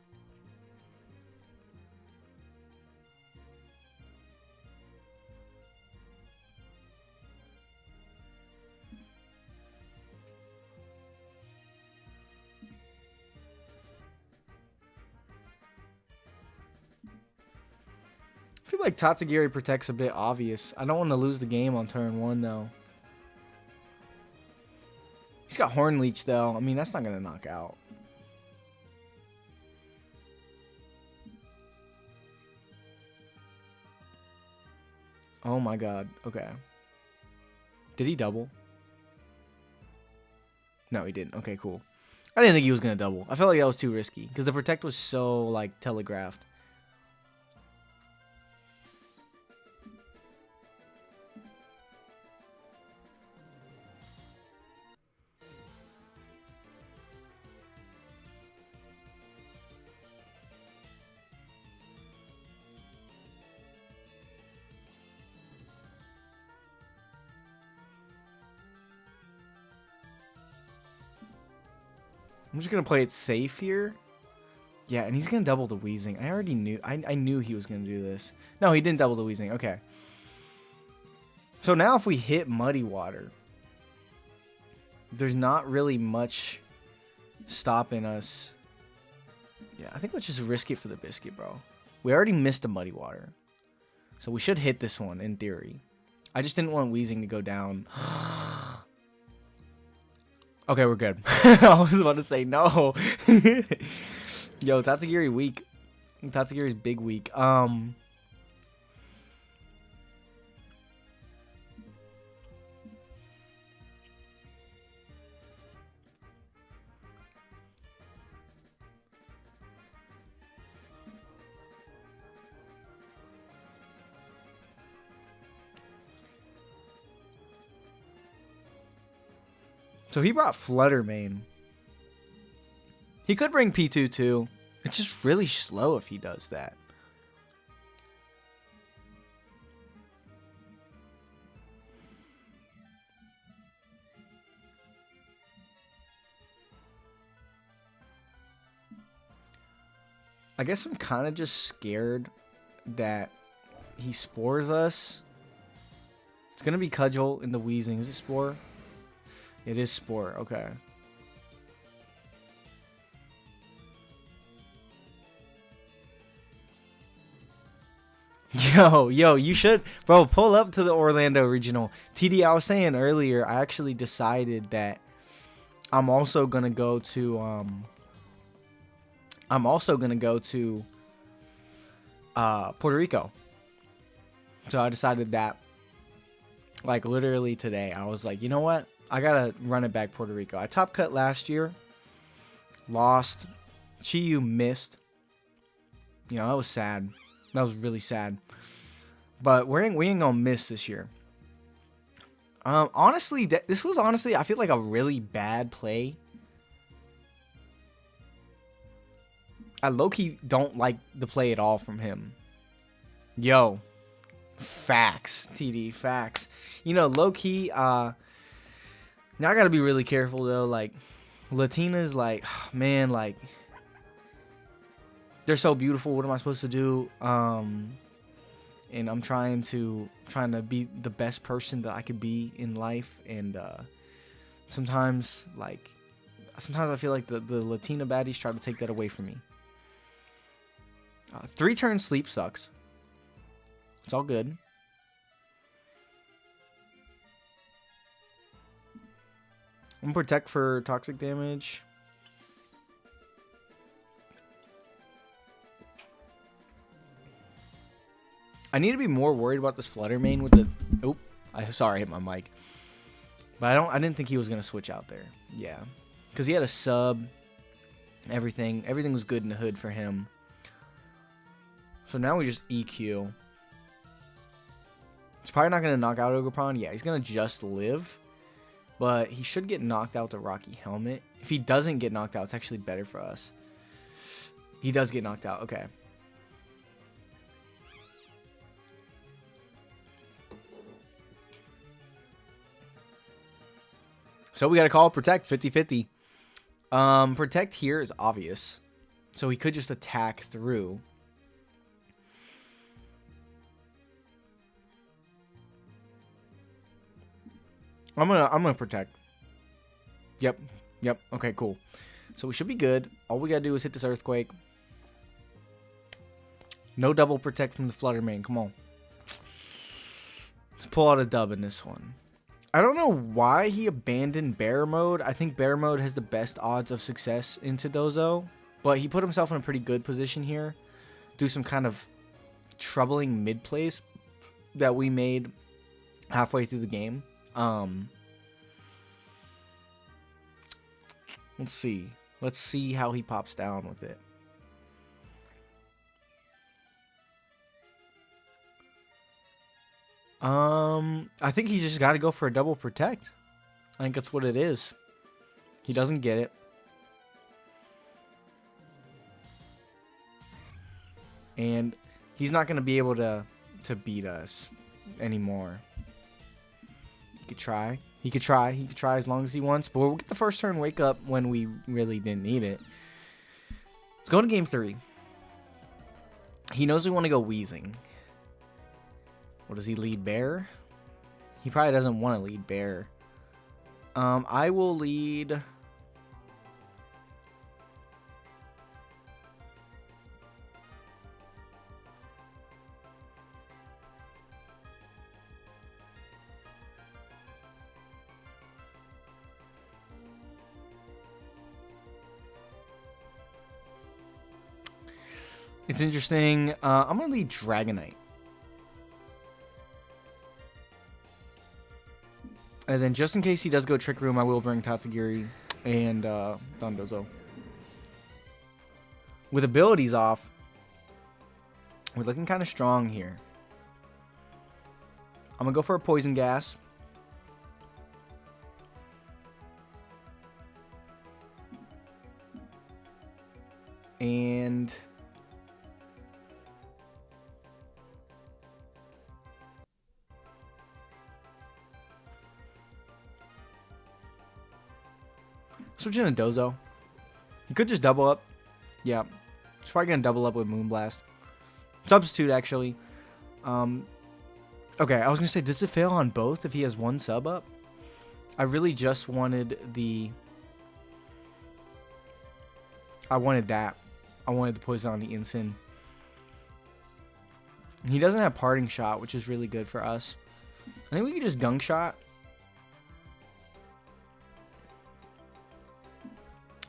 [SPEAKER 1] feel like Tatsugiri protects a bit obvious. I don't want to lose the game on turn 1, though. He's got Horn Leech, though. I mean, that's not going to knock out. Oh, my God. Okay. Did he double? No, he didn't. Okay, cool. I didn't think he was going to double. I felt like that was too risky because the Protect was so, like, telegraphed. I'm just going to play it safe here. Yeah, and he's going to double the Wheezing. I already knew. I knew he was going to do this. No, he didn't double the Wheezing. Okay. So now if we hit Muddy Water, there's not really much stopping us. Yeah, I think let's just risk it for the biscuit, bro. We already missed a Muddy Water. So we should hit this one, in theory. I just didn't want Wheezing to go down. Okay, we're good. I was about to say no. Yo, Tatsugiri weak. Tatsugiri's big weak. So he brought Fluttermane. He could bring P2 too. It's just really slow if he does that. I guess I'm kind of just scared that he spores us. It's going to be Cudgel in the Wheezing. Is it Spore? It is Spore. Okay. Yo, you should, bro, pull up to the Orlando Regional. TD, I was saying earlier, I actually decided that I'm also going to go to, Puerto Rico. So I decided that, like, literally today, I was like, you know what? I got to run it back Puerto Rico. I top cut last year. Lost. Chiyu missed. You know, that was sad. That was really sad. But we ain't going to miss this year. Honestly, this was honestly, I feel like a really bad play. I low-key don't like the play at all from him. Yo. Facts, TD, facts. You know, low-key, now I gotta be really careful, though. Like, Latina's like, man, like, they're so beautiful. What am I supposed to do? And I'm trying to be the best person that I could be in life. And sometimes I feel like the Latina baddies try to take that away from me. 3-turn sleep sucks. It's all good. I'm gonna protect for toxic damage. I need to be more worried about this Fluttermane with the... Oh, sorry, I hit my mic. But I didn't think he was gonna switch out there. Yeah, because he had a sub. Everything was good in the hood for him. So now we just EQ. He's probably not going to knock out Ogerpon. Yeah, he's going to just live. But he should get knocked out to Rocky Helmet. If he doesn't get knocked out, it's actually better for us. He does get knocked out. Okay. So we got to call Protect 50-50. Protect here is obvious. So he could just attack through. I'm gonna protect. Yep. Okay, cool. So we should be good. All we gotta do is hit this Earthquake. No double protect from the Fluttermane. Come on. Let's pull out a dub in this one. I don't know why he abandoned Bear Mode. I think Bear Mode has the best odds of success into Dozo. But he put himself in a pretty good position here. Do some kind of troubling mid plays that we made halfway through the game. Let's see. Let's see how he pops down with it. I think he's just got to go for a double protect. I think that's what it is. He doesn't get it. And he's not going to be able to beat us anymore. He could try. He could try as long as he wants. But we'll get the first turn wake up when we really didn't need it. Let's go to game 3. He knows we want to go Wheezing. What does he lead Bear? He probably doesn't want to lead Bear. I will lead... It's interesting. I'm going to lead Dragonite. And then just in case he does go Trick Room, I will bring Tatsugiri and Dondozo. With abilities off, we're looking kind of strong here. I'm going to go for a Poison Gas. and switching to Dozo. He could just double up. Yeah. He's probably going to double up with Moonblast. Substitute, actually. Okay, I was going to say, does it fail on both if he has one sub up? I really just wanted the... I wanted that. I wanted the poison on the Ensign. He doesn't have Parting Shot, which is really good for us. I think we could just Gunk Shot.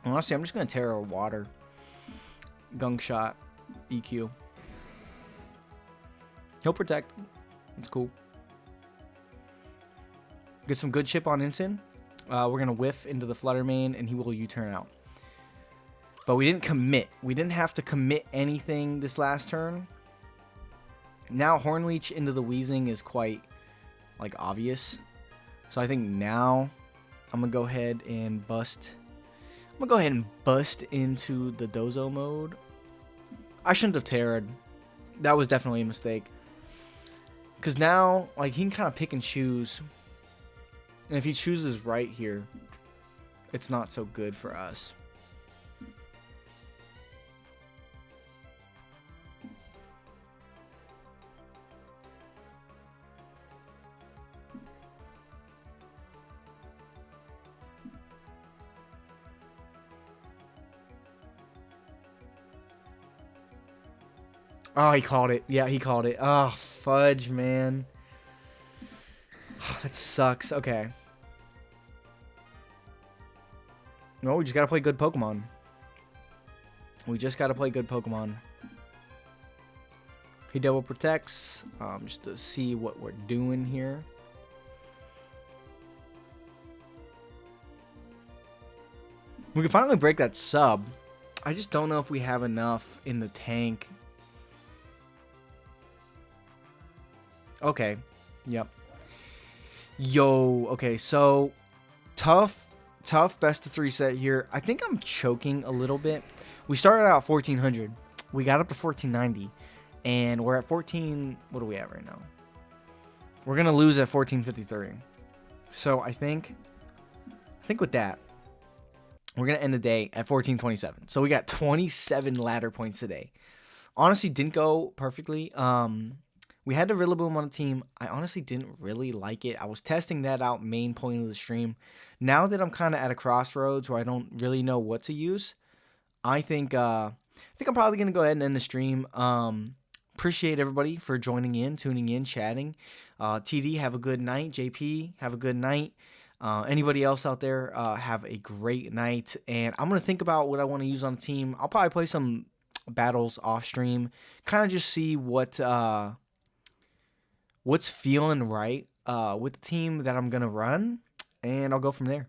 [SPEAKER 1] Honestly, I'm just going to Terra Water. Gunk Shot. EQ. He'll protect. It's cool. Get some good chip on Ensign. We're going to whiff into the Flutter Mane, and he will U-turn out. But we didn't commit. We didn't have to commit anything this last turn. Now Hornleech into the Wheezing is quite, like, obvious. So I think now I'm going to go ahead and bust. I'm going to go ahead and bust into the Dozo mode. I shouldn't have Terra'd. That was definitely a mistake. Because now, like, he can kind of pick and choose. And if he chooses right here, it's not so good for us. Oh, he called it. Yeah, he called it. Oh, fudge, man. Oh, that sucks. Okay. No, we just got to play good Pokemon. We just got to play good Pokemon. He double protects. Just to see what we're doing here. We can finally break that sub. I just don't know if we have enough in the tank. Okay. Yep. Yo. Okay, so tough best of 3 set here. I think I'm choking a little bit. We started out 1400. We got up to 1490. And we're at 14... What are we at right now? We're going to lose at 1453. So I think with that, we're going to end the day at 1427. So we got 27 ladder points today. Honestly, didn't go perfectly. We had the Rillaboom on the team. I honestly didn't really like it. I was testing that out main point of the stream. Now that I'm kind of at a crossroads where I don't really know what to use, I think I'm probably going to go ahead and end the stream. Appreciate everybody for joining in, tuning in, chatting. TD, have a good night. JP, have a good night. Anybody else out there, have a great night. And I'm going to think about what I want to use on the team. I'll probably play some battles off stream. Kind of just see what's feeling right with the team that I'm going to run, and I'll go from there.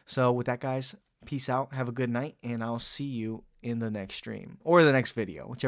[SPEAKER 1] So with that, guys, peace out. Have a good night, and I'll see you in the next stream or the next video, whichever.